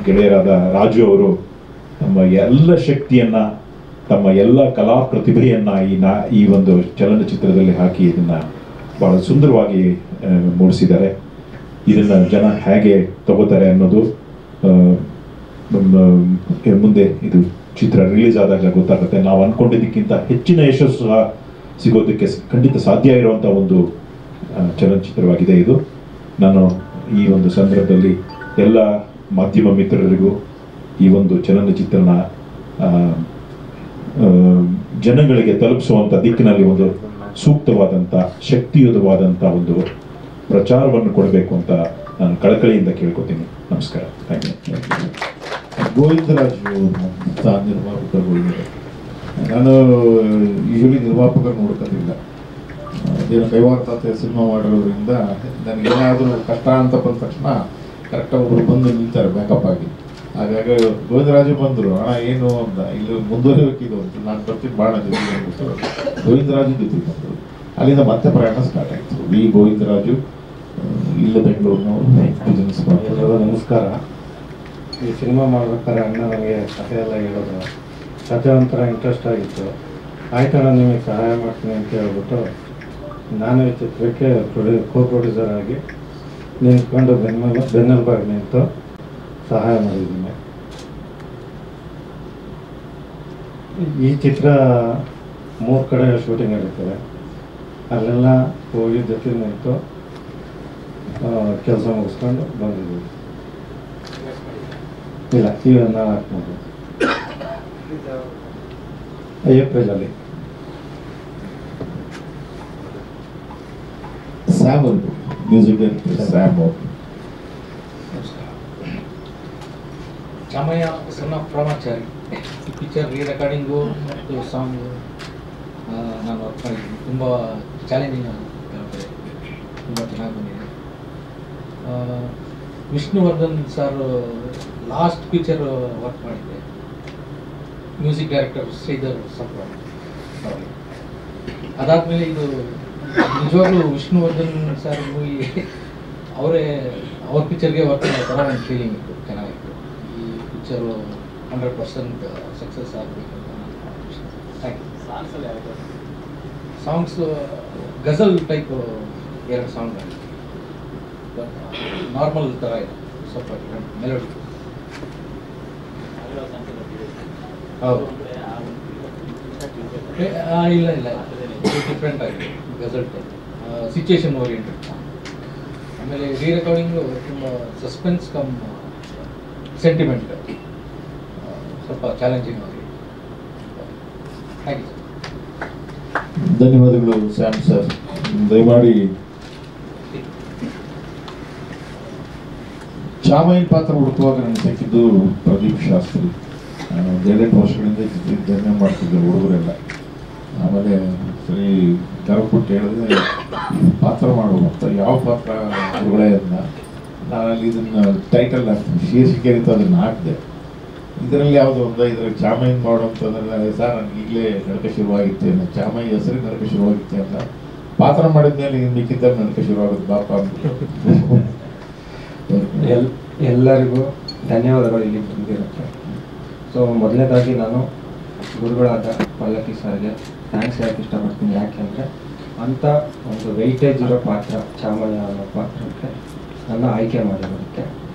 ಗೆಳೆಯರಾದ ರಾಜು ಅವರು ತಮ್ಮ ಎಲ್ಲ ಶಕ್ತಿಯನ್ನ, ತಮ್ಮ ಎಲ್ಲ ಕಲಾ ಪ್ರತಿಭೆಯನ್ನ ಈ ಒಂದು ಚಲನಚಿತ್ರದಲ್ಲಿ ಹಾಕಿ ಇದನ್ನ ಬಹಳ ಸುಂದರವಾಗಿ ಮೂಡಿಸಿದ್ದಾರೆ. ಇದನ್ನ ಜನ ಹೇಗೆ ತಗೋತಾರೆ ಅನ್ನೋದು ಮುಂದೆ ಇದು ಚಿತ್ರ ರಿಲೀಸ್ ಆದಾಗ ಗೊತ್ತಾಗುತ್ತೆ. ನಾವು ಅನ್ಕೊಂಡಿದ್ದಕ್ಕಿಂತ ಹೆಚ್ಚಿನ ಯಶಸ್ಸು ಸಹ ಸಿಗೋದಕ್ಕೆ ಖಂಡಿತ ಸಾಧ್ಯ ಇರುವಂತ ಒಂದು ಚಲನಚಿತ್ರವಾಗಿದೆ ಇದು. ನಾನು ಈ ಒಂದು ಸಂದರ್ಭದಲ್ಲಿ ಎಲ್ಲ ಮಾಧ್ಯಮ ಮಿತ್ರರಿಗೂ ಈ ಒಂದು ಚಲನಚಿತ್ರನ ಜನಗಳಿಗೆ ತಲುಪಿಸುವಂತ ದಿಕ್ಕಿನಲ್ಲಿ ಒಂದು ಸೂಕ್ತವಾದಂತ ಶಕ್ತಿಯುತವಾದಂತ ಒಂದು ಪ್ರಚಾರವನ್ನು ಕೊಡಬೇಕು ಅಂತ ನಾನು ಕಳಕಳಿಯಿಂದ ಕೇಳ್ಕೊತೀನಿ. ನಮಸ್ಕಾರ. Thank you.
ಗೋವಿಂದರಾಜು ಅಂತ ನಿರ್ಮಾಪಕರುಗಳಿದ್ದಾರೆ. ನಾನು ಯೂಶಲಿ ನಿರ್ಮಾಪಕರು ನೋಡ್ಕೋದಿಲ್ಲ, ಅದೇನು ಕೈವಾರ ಸಿನಿಮಾ ಮಾಡಿರೋದ್ರಿಂದ ನನಗೇನಾದರೂ ಕಷ್ಟ ಅಂತ ಬಂದ ತಕ್ಷಣ ಕರೆಕ್ಟಾಗಿ ಒಬ್ಬರು ಬಂದು ನಿಲ್ತಾರೆ ಬ್ಯಾಕಪ್ ಆಗಿ. ಹಾಗಾಗಿ ಗೋವಿಂದರಾಜು ಬಂದರು, ಅಣ್ಣ ಏನು ಅಂತ ಇಲ್ಲಿ ಮುಂದುವರಿಬೇಕಿದು ಅಂತ ನಾನು ಬರ್ತೀನಿ ಭಾಳ ಜೊತೆಗೆ ಅಂದ್ಬಿಟ್ಟು ಗೋವಿಂದರಾಜು ಜೊತೆಗೆ ಬಂದರು. ಅಲ್ಲಿಂದ ಮತ್ತೆ ಪ್ರಯಾಣ ಸ್ಟಾರ್ಟ್ ಆಯಿತು. ಈ ಗೋವಿಂದರಾಜು ಇಲ್ಲ ಬೆಂಗಳೂರಿನವರು ಬಿಸ್ನೆಸ್ ಮಾಡ್ತಾರೆ.
ನಮಸ್ಕಾರ. ಈ ಸಿನಿಮಾ ಮಾಡ್ಬೇಕಾದ್ರೆ ಅಣ್ಣ ನನಗೆ ಕಥೆ ಎಲ್ಲ ಹೇಳೋದು, ಕಥೆ ಒಂಥರ ಇಂಟ್ರೆಸ್ಟ್ ಆಗಿತ್ತು. ಆಯ್ತಣ್ಣ ನಿಮಗೆ ಸಹಾಯ ಮಾಡ್ತೀನಿ ಅಂತ ಹೇಳ್ಬಿಟ್ಟು ನಾನು ಈ ಚಿತ್ರಕ್ಕೆ ಪ್ರೊಡ್ಯೂಸರ್ ಆಗಿ ನಿಂತ್ಕೊಂಡು ಬೆನ್ನೆಲುಬಾಗಿ ನಿಂತು ಸಹಾಯ ಮಾಡಿದ್ದೀನಿ. ಈ ಚಿತ್ರ 3 ಕಡೆ ಶೂಟಿಂಗ್ ನಡೀತದೆ. ಅಲ್ಲೆಲ್ಲ ಹೋಗಿ ಜೊತೆ ನಿಂತು ಕೆಲಸ ಮುಗಿಸ್ಕೊಂಡು ಬಂದಿದ್ದೀವಿ. ಇಲ್ಲ, ಈಗ ನಾವು ಹಾಕ್ಬೋದು ಏಪ್ರಿಲಲ್ಲಿ.
ಸ್ಯಾಮ್ ಅವರು ಮ್ಯೂಸಿಕ್ ಡೈರೆಕ್ಟರ್ ಸ್ಯಾಮ್ ಅವರು.
ಚಾಮಯ್ಯ ಸಣ್ಣ ರಾಮಾಚಾರಿ ಪಿಕ್ಚರ್ ರೆಕಾರ್ಡಿಂಗು ಮತ್ತು ಸಾಂಗು ನಾನು ವರ್ಕ್ ಮಾಡಿದ್ದೀನಿ. ತುಂಬ ಚಾಲೆಂಜಿಂಗ್ ಆಗುತ್ತೆ, ತುಂಬ ಚೆನ್ನಾಗಿ ಬಂದಿದೆ. Vishnuvardhan sir last picture work ಮಾಡಿದ್ದೆ, ಮ್ಯೂಸಿಕ್ ಡೈರೆಕ್ಟರ್ ಶ್ರೀಧರ್ ಸಂಪ್ರಾಮ್ ಅವರಿಗೆ. ಅದಾದಮೇಲೆ ಇದು ನಿಜವಾಗ್ಲೂ ವಿಷ್ಣುವರ್ಧನ್ ಸರ್ ಮೂವಿ ಅವರೇ ಅವ್ರ ಪಿಕ್ಚರ್ಗೆ ವರ್ಕ್ ಮಾಡೋ ಥರ ಒಂದು ಫೀಲಿಂಗ್ ಇತ್ತು, ಚೆನ್ನಾಗಿತ್ತು. ಈ ಪಿಕ್ಚರು 100% ಸಕ್ಸಸ್ ಆಗಬೇಕು ಅಂತ thank you. Songs ghazal type 2 song ಆಗಿದೆ, ನಾರ್ಮಲ್ ಥರ ಇದೆ, ಸ್ವಲ್ಪ ಮೆಲೋಡಿ. ಹೌದು, ಇಲ್ಲ ಇಲ್ಲ, ಡಿಫ್ರೆಂಟ್ ಆಗಿದೆ, ಗಜಲ್ ಟೈಪ್, ಸಿಚುಯೇಷನ್ ಓರಿಯೆಂಟೆಡ್. ಆಮೇಲೆ ರೀ ರೆಕಾರ್ಡಿಂಗು ತುಂಬ ಸಸ್ಪೆನ್ಸ್ ಕಮ್ ಸೆಂಟಿಮೆಂಟ್, ಸ್ವಲ್ಪ ಚಾಲೆಂಜಿಂಗ್ ಆಗಿದೆ. Thank you sir.
ಧನ್ಯವಾದಗಳು ಸ್ಯಾಮ್ ಸರ್. ದಯಮಾಡಿ ಚಾಮಯ್ಯನ ಪಾತ್ರ ಹುಡುಕುವಾಗ ನನಗೆ ಸಿಕ್ಕಿದ್ದು ಪ್ರದೀಪ್ ಶಾಸ್ತ್ರಿ. 7 ವರ್ಷಗಳಿಂದ ಜರ್ನಿ ಮಾಡ್ತಿದ್ದರು ಹುಡುಗರೆಲ್ಲ. ಆಮೇಲೆ ಸರಿ ಕರೆಕ್ಬಿಟ್ಟು ಹೇಳಿದ್ರೆ ಪಾತ್ರ ಮಾಡುವಂತ ಯಾವ ಪಾತ್ರ ಹುಡುಗಳೆ ಅಂತ ನಾನಲ್ಲಿ ಇದನ್ನು ಟೈಟಲ್ ಶೀರ್ಷಿಕೆ ಅಂತ ಅದನ್ನು ಹಾಕಿದೆ. ಇದರಲ್ಲಿ ಯಾವುದೋ ಒಂದು ಇದ್ರಲ್ಲಿ ಚಾಮಯ್ಯನ ಮಾಡುವಂಥದ್ರಲ್ಲಿ ಸರ್ ನನಗೆ ಈಗಲೇ ನಡಕ ಶುರುವಾಗಿತ್ತೆ, ಚಾಮಯ್ಯ ಹೆಸರಿಗೆ ನಡಕ ಶುರುವಾಗಿತ್ತೆ ಅಂತ ಪಾತ್ರ ಮಾಡಿದ ಮೇಲೆ ಮಿಕ್ಕಿದ್ದಾಗ ನಡಕ ಶುರುವಾಗುತ್ತೆ ಬಾಪ ಅಂದ್ಬಿಟ್ಟು.
ಎಲ್ಲರಿಗೂ ಧನ್ಯವಾದಗಳು ಇಲ್ಲಿ ಬಂದಿರುತ್ತೆ. ಸೊ ಮೊದಲನೇದಾಗಿ ನಾನು ಗುರುಗಳಾದ ಪಲ್ಲಕ್ಕಿ ಸರ್ಗೆ ಥ್ಯಾಂಕ್ಸ್ ಹೇಳಕ್ಕೆ ಇಷ್ಟಪಡ್ತೀನಿ. ಯಾಕೆಂದರೆ ಅಂಥ ಒಂದು ವೆಯ್ಟೇಜ್ ಇರೋ ಪಾತ್ರ ಚಾಮಯ್ಯ ಅನ್ನೋ ಪಾತ್ರಕ್ಕೆ ನನ್ನ ಆಯ್ಕೆ ಮಾಡಿರೋದಕ್ಕೆ,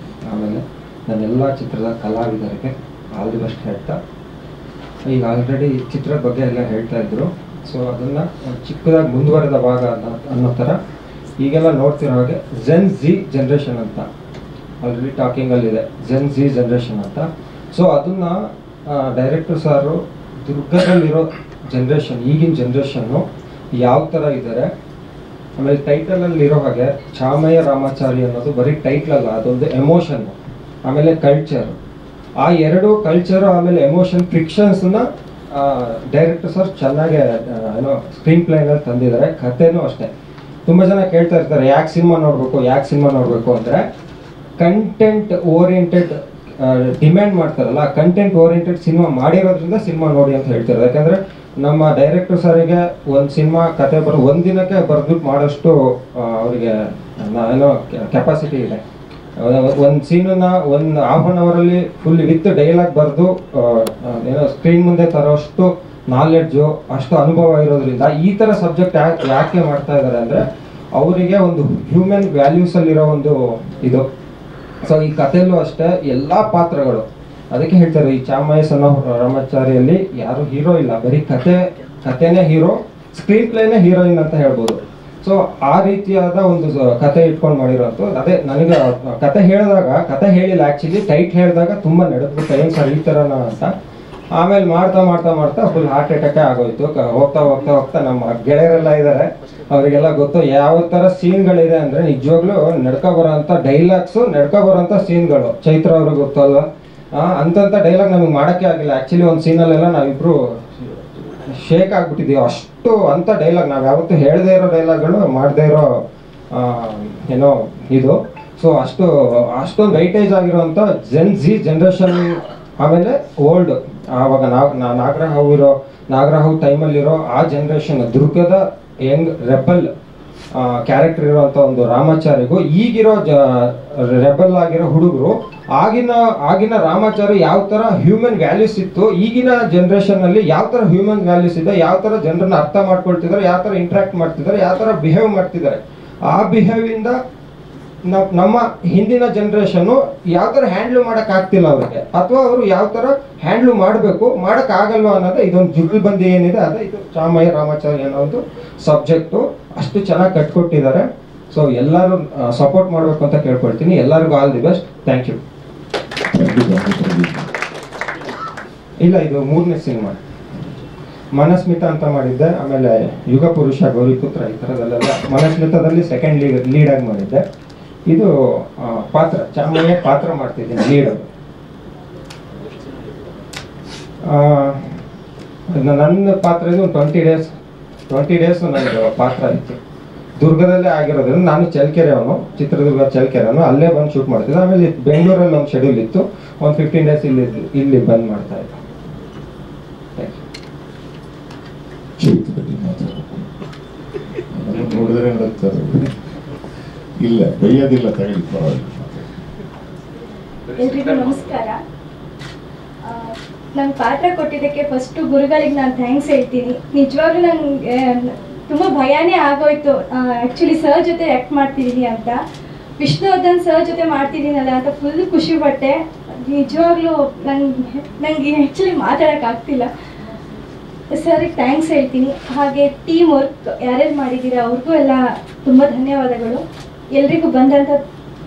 ಆಮೇಲೆ ನನ್ನೆಲ್ಲ ಚಿತ್ರದ ಕಲಾವಿದರಿಗೆ ಆಲ್ ದಿ ಬೆಸ್ಟ್ ಹೇಳ್ತಾ, ಈಗ ಆಲ್ರೆಡಿ ಚಿತ್ರದ ಬಗ್ಗೆ ಎಲ್ಲ ಹೇಳ್ತಾ ಇದ್ರು. ಸೊ ಅದನ್ನು ಚಿಕ್ಕದಾಗಿ ಮುಂದುವರೆದ ಭಾಗ ಅನ್ನೋ ಥರ ಈಗೆಲ್ಲ ನೋಡ್ತಿರೋ ಹಾಗೆ ಜೆನ್ ಝಿ ಜನ್ರೇಷನ್ ಅಂತ ಆಲ್ರೆಡಿ ಟಾಕಿಂಗಲ್ಲಿದೆ, ಜೆನ್ ಝಿ ಜನ್ರೇಷನ್ ಅಂತ. ಸೊ ಅದನ್ನು ಡೈರೆಕ್ಟರ್ ಸಾರು ದುರ್ಗದಲ್ಲಿರೋ ಜನ್ರೇಷನ್, ಈಗಿನ ಜನ್ರೇಷನ್ನು ಯಾವ ಥರ ಇದ್ದಾರೆ, ಆಮೇಲೆ ಟೈಟಲಲ್ಲಿರೋ ಹಾಗೆ ಚಾಮಯ್ಯ ರಾಮಾಚಾರಿ ಅನ್ನೋದು ಬರೀ ಟೈಟ್ಲ್ ಅಲ್ಲ, ಅದೊಂದು ಎಮೋಷನ್ನು, ಆಮೇಲೆ ಕಲ್ಚರ್. ಆ 2 ಕಲ್ಚರು ಆಮೇಲೆ ಎಮೋಷನ್ ಫ್ರಿಕ್ಷನ್ಸ್ನ ಡೈರೆಕ್ಟರ್ ಸರ್ ಚೆನ್ನಾಗಿ ಏನೋ ಸ್ಕ್ರೀನ್ ಪ್ಲೇನಲ್ಲಿ ತಂದಿದ್ದಾರೆ. ಕಥೆನೂ ಅಷ್ಟೇ. ತುಂಬ ಜನ ಕೇಳ್ತಾ ಇರ್ತಾರೆ ಯಾಕೆ ಸಿನಿಮಾ ನೋಡಬೇಕು ಅಂದರೆ, ಕಂಟೆಂಟ್ ಓರಿಯೆಂಟೆಡ್ ಡಿಮ್ಯಾಂಡ್ ಮಾಡ್ತಾರಲ್ಲ, ಕಂಟೆಂಟ್ ಓರಿಯೆಂಟೆಡ್ ಸಿನಿಮಾ ಮಾಡಿರೋದ್ರಿಂದ ಸಿನಿಮಾ ನೋಡಿ ಅಂತ ಹೇಳ್ತಾರೆ. ಯಾಕಂದರೆ ನಮ್ಮ ಡೈರೆಕ್ಟರ್ ಸರಿಗೆ ಒಂದು ಸಿನಿಮಾ ಕತೆ ಒಂದಿನಕ್ಕೆ ಬರೆದ್ಬಿಟ್ಟು ಮಾಡೋಷ್ಟು ಅವರಿಗೆ ಏನೋ ಕೆಪಾಸಿಟಿ ಇದೆ. ಒಂದು ಸೀನನ್ನ 1.5 ಅವರಲ್ಲಿ ಫುಲ್ ವಿತ್ ಡೈಲಾಗ್ ಬರೆದು ಏನೋ ಸ್ಕ್ರೀನ್ ಮುಂದೆ ತರೋಷ್ಟು ನಾಲೆಡ್ಜು, ಅಷ್ಟು ಅನುಭವ ಇರೋದ್ರಿಂದ ಈ ಥರ ಸಬ್ಜೆಕ್ಟ್ ಯಾಕೆ ಮಾಡ್ತಾ ಇದ್ದಾರೆ ಅಂದರೆ ಅವರಿಗೆ ಒಂದು ಹ್ಯೂಮನ್ ವ್ಯಾಲ್ಯೂಸಲ್ಲಿರೋ ಒಂದು ಇದು. ಸೊ ಈ ಕಥೆಯಲ್ಲೂ ಅಷ್ಟೇ ಎಲ್ಲ ಪಾತ್ರಗಳು, ಅದಕ್ಕೆ ಹೇಳ್ತಾರೆ ಈ ಚಾಮಯ್ಯ ಸಣ್ಣ ರಾಮಾಚಾರಿಯಲ್ಲಿ ಯಾರು ಹೀರೋ ಇಲ್ಲ, ಬರೀ ಕಥೆನೇ ಹೀರೋ, ಸ್ಕ್ರೀನ್ ಪ್ಲೇನೇ ಹೀರೋಯಿನ್ ಅಂತ ಹೇಳ್ಬೋದು. ಸೊ ಆ ರೀತಿಯಾದ ಒಂದು ಕತೆ ಇಟ್ಕೊಂಡು ಮಾಡಿರೋಂಥ. ಅದೇ ನನಗೆ ಕತೆ ಹೇಳಿಲ್ಲ, ಆ್ಯಕ್ಚುಲಿ ಟೈಟ್ ಹೇಳಿದಾಗ ತುಂಬ ನಡೆದ್ಬಿಟ್ಟು ಏನು ಸರ್ ಈ ಥರನ ಅಂತ. ಆಮೇಲೆ ಮಾಡ್ತಾ ಫುಲ್ ಹಾರ್ಟ್ ಅಟ್ಯಾಕೇ ಆಗೋಯ್ತು. ಹೋಗ್ತಾ ನಮ್ಮ ಗೆಳೆಯರೆಲ್ಲ ಇದ್ದಾರೆ, ಅವರಿಗೆಲ್ಲ ಗೊತ್ತು ಯಾವ ಥರ ಸೀನ್ಗಳಿದೆ ಅಂದರೆ ನಿಜವಾಗ್ಲೂ ನಡ್ಕೊ ಬರೋಂಥ ಡೈಲಾಗ್ಸು, ನಡ್ಕೊ ಬರೋಂಥ ಸೀನ್ಗಳು. ಚೈತ್ರ ಅವ್ರಿಗೆ ಗೊತ್ತಲ್ವ, ಅಂತಂಥ ಡೈಲಾಗ್ ನಮಗೆ ಮಾಡೋಕ್ಕೆ ಆಗಿಲ್ಲ. ಆ್ಯಕ್ಚುಲಿ ಒಂದು ಸೀನಲ್ಲೆಲ್ಲ ನಾವಿಬ್ಬರು ಶೇಕ್ ಆಗಿಬಿಟ್ಟಿದ್ದೀವಿ, ಅಷ್ಟು ಅಂಥ ಡೈಲಾಗ್ ನಾವು ಯಾವತ್ತೂ ಹೇಳದೇ ಇರೋ ಡೈಲಾಗ್ಗಳು, ಮಾಡದೇ ಇರೋ ಏನೋ ಇದು. ಸೊ ಅಷ್ಟೊಂದು ವೈಟೇಜ್ ಆಗಿರೋಂಥ ಜೆನ್ ಝಿ ಜನ್ರೇಷನ್. ಆಮೇಲೆ ಓಲ್ಡ್ ಆವಾಗ ನಾಗರಹಾವು ಟೈಮಲ್ಲಿರೋ ಆ ಜನ್ರೇಷನ್, ದುರ್ಗದ ಯಂಗ್ ರೆಬಲ್ ಕ್ಯಾರೆಕ್ಟರ್ ಇರುವಂಥ ಒಂದು ರಾಮಾಚಾರಿಗೂ ಈಗಿರೋ ರೆಬಲ್ ಆಗಿರೋ ಹುಡುಗರು, ಆಗಿನ ರಾಮಾಚಾರಿ ಯಾವ ಥರ ಹ್ಯೂಮನ್ ವ್ಯಾಲ್ಯೂಸ್ ಇತ್ತು, ಈಗಿನ ಜನ್ರೇಷನ್ನಲ್ಲಿ ಯಾವ ಥರ ಹ್ಯೂಮನ್ ವ್ಯಾಲ್ಯೂಸ್ ಇದೆ, ಯಾವ ಥರ ಜನರನ್ನ ಅರ್ಥ ಮಾಡ್ಕೊಳ್ತಿದ್ದಾರೆ, ಯಾವ ಥರ ಇಂಟ್ರಾಕ್ಟ್ ಮಾಡ್ತಿದ್ದಾರೆ, ಯಾವ ಥರ ಬಿಹೇವ್ ಮಾಡ್ತಿದ್ದಾರೆ. ಆ ಬಿಹೇವಿಂದ ನಮ್ಮ ಹಿಂದಿನ ಜನ್ರೇಷನ್ನು ಯಾವ ಥರ ಹ್ಯಾಂಡ್ಲ್ ಮಾಡೋಕ್ಕಾಗ್ತಿಲ್ಲ ಅವರಿಗೆ, ಅಥವಾ ಅವರು ಯಾವ ಥರ ಹ್ಯಾಂಡ್ಲ್ ಮಾಡೋಕ್ಕಾಗಲ್ವ ಅನ್ನೋದು ಇದೊಂದು ಜುಗಲ್ಬಂದಿ ಏನಿದೆ ಅದೇ ಇದು ಚಾಮಯ್ಯ ರಾಮಾಚಾರಿ ಅನ್ನೋ ಒಂದು ಸಬ್ಜೆಕ್ಟು. ಅಷ್ಟು ಚೆನ್ನಾಗಿ ಕಟ್ಕೊಟ್ಟಿದ್ದಾರೆ. ಸೊ ಎಲ್ಲರೂ ಸಪೋರ್ಟ್ ಮಾಡಬೇಕು ಅಂತ ಕೇಳ್ಕೊಳ್ತೀನಿ. ಎಲ್ಲರಿಗೂ all the best. Thank you. ಇಲ್ಲ, ಇದು 3ನೇ ಸಿನಿಮಾ. ಮನಸ್ಮಿತ ಅಂತ ಮಾಡಿದ್ದೆ, ಆಮೇಲೆ ಯುಗ ಪುರುಷ ಗೌರಿಪುತ್ರ ಈ ಥರದಲ್ಲೆಲ್ಲ. ಮನಸ್ಮಿತದಲ್ಲಿ ಸೆಕೆಂಡ್ ಲೀಡಾಗಿ ಮಾಡಿದ್ದೆ. ಇದು ಪಾತ್ರ ಚಾಮಯ್ಯ ಪಾತ್ರ ಮಾಡ್ತಿದ್ದೀನಿ ಲೀಡ್. ನನ್ನ ಪಾತ್ರ ಇದು 20 ಡೇಸ್ ನನಗೆ ಪಾತ್ರ ಇತ್ತು. ದುರ್ಗದಲ್ಲೇ ಆಗಿರೋದ್ರಿಂದ ನಾನು ಚಳ್ಳಕೆರೆಯವನು, ಚಿತ್ರದುರ್ಗ ಚಳ್ಳಕೆರೆಯವನು, ಅಲ್ಲೇ ಬಂದು ಶೂಟ್ ಮಾಡ್ತಿದ್ದೆ. ಆಮೇಲೆ ಬೆಂಗಳೂರಲ್ಲಿ ಒಂದು ಶೆಡ್ಯೂಲ್ ಇತ್ತು, ಒಂದು 15 ಡೇಸ್ ಇಲ್ಲಿ ಬಂದ್ ಮಾಡ್ತಾ ಇದ್ದೆ.
ನೋಡಿದ್ರೆ ಇಲ್ಲ ಬೈಯೋದಿಲ್ಲ, ತಗೊಳ್ಳಿ ಪರವಾಗಿಲ್ಲ.
ಎಲ್ರಿಗೂ ನಮಸ್ಕಾರ. ನಂಗೆ ಪಾತ್ರ ಕೊಟ್ಟಿದ್ದಕ್ಕೆ ಫಸ್ಟು ಗುರುಗಳಿಗೆ ನಾನು ಥ್ಯಾಂಕ್ಸ್ ಹೇಳ್ತೀನಿ. ನಿಜವಾಗ್ಲೂ ನನಗೆ ತುಂಬ ಭಯನೇ ಆಗೋಯ್ತು, ಆ್ಯಕ್ಚುಲಿ ಸರ್ ಜೊತೆ ಆ್ಯಕ್ಟ್ ಮಾಡ್ತಿದ್ದೀನಿ ಅಂತ. ವಿಷ್ಣುವರ್ಧನ್ ಸರ್ ಜೊತೆ ಮಾಡ್ತಿದ್ದೀನಲ್ಲ ಅಂತ ಫುಲ್ ಖುಷಿ ಪಟ್ಟೆ. ನಿಜವಾಗ್ಲೂ ನನಗೆ ಆ್ಯಕ್ಚುಲಿ ಮಾತಾಡೋಕ್ಕಾಗ್ತಿಲ್ಲ. ಸರ್ಗೆ ಥ್ಯಾಂಕ್ಸ್ ಹೇಳ್ತೀನಿ. ಹಾಗೆ ಟೀಮ್ ವರ್ಕ್ ಯಾರ್ಯಾರು ಮಾಡಿದ್ದೀರಾ ಅವ್ರಿಗೂ ಎಲ್ಲ ತುಂಬ ಧನ್ಯವಾದಗಳು. ಎಲ್ರಿಗೂ ಬಂದಂಥ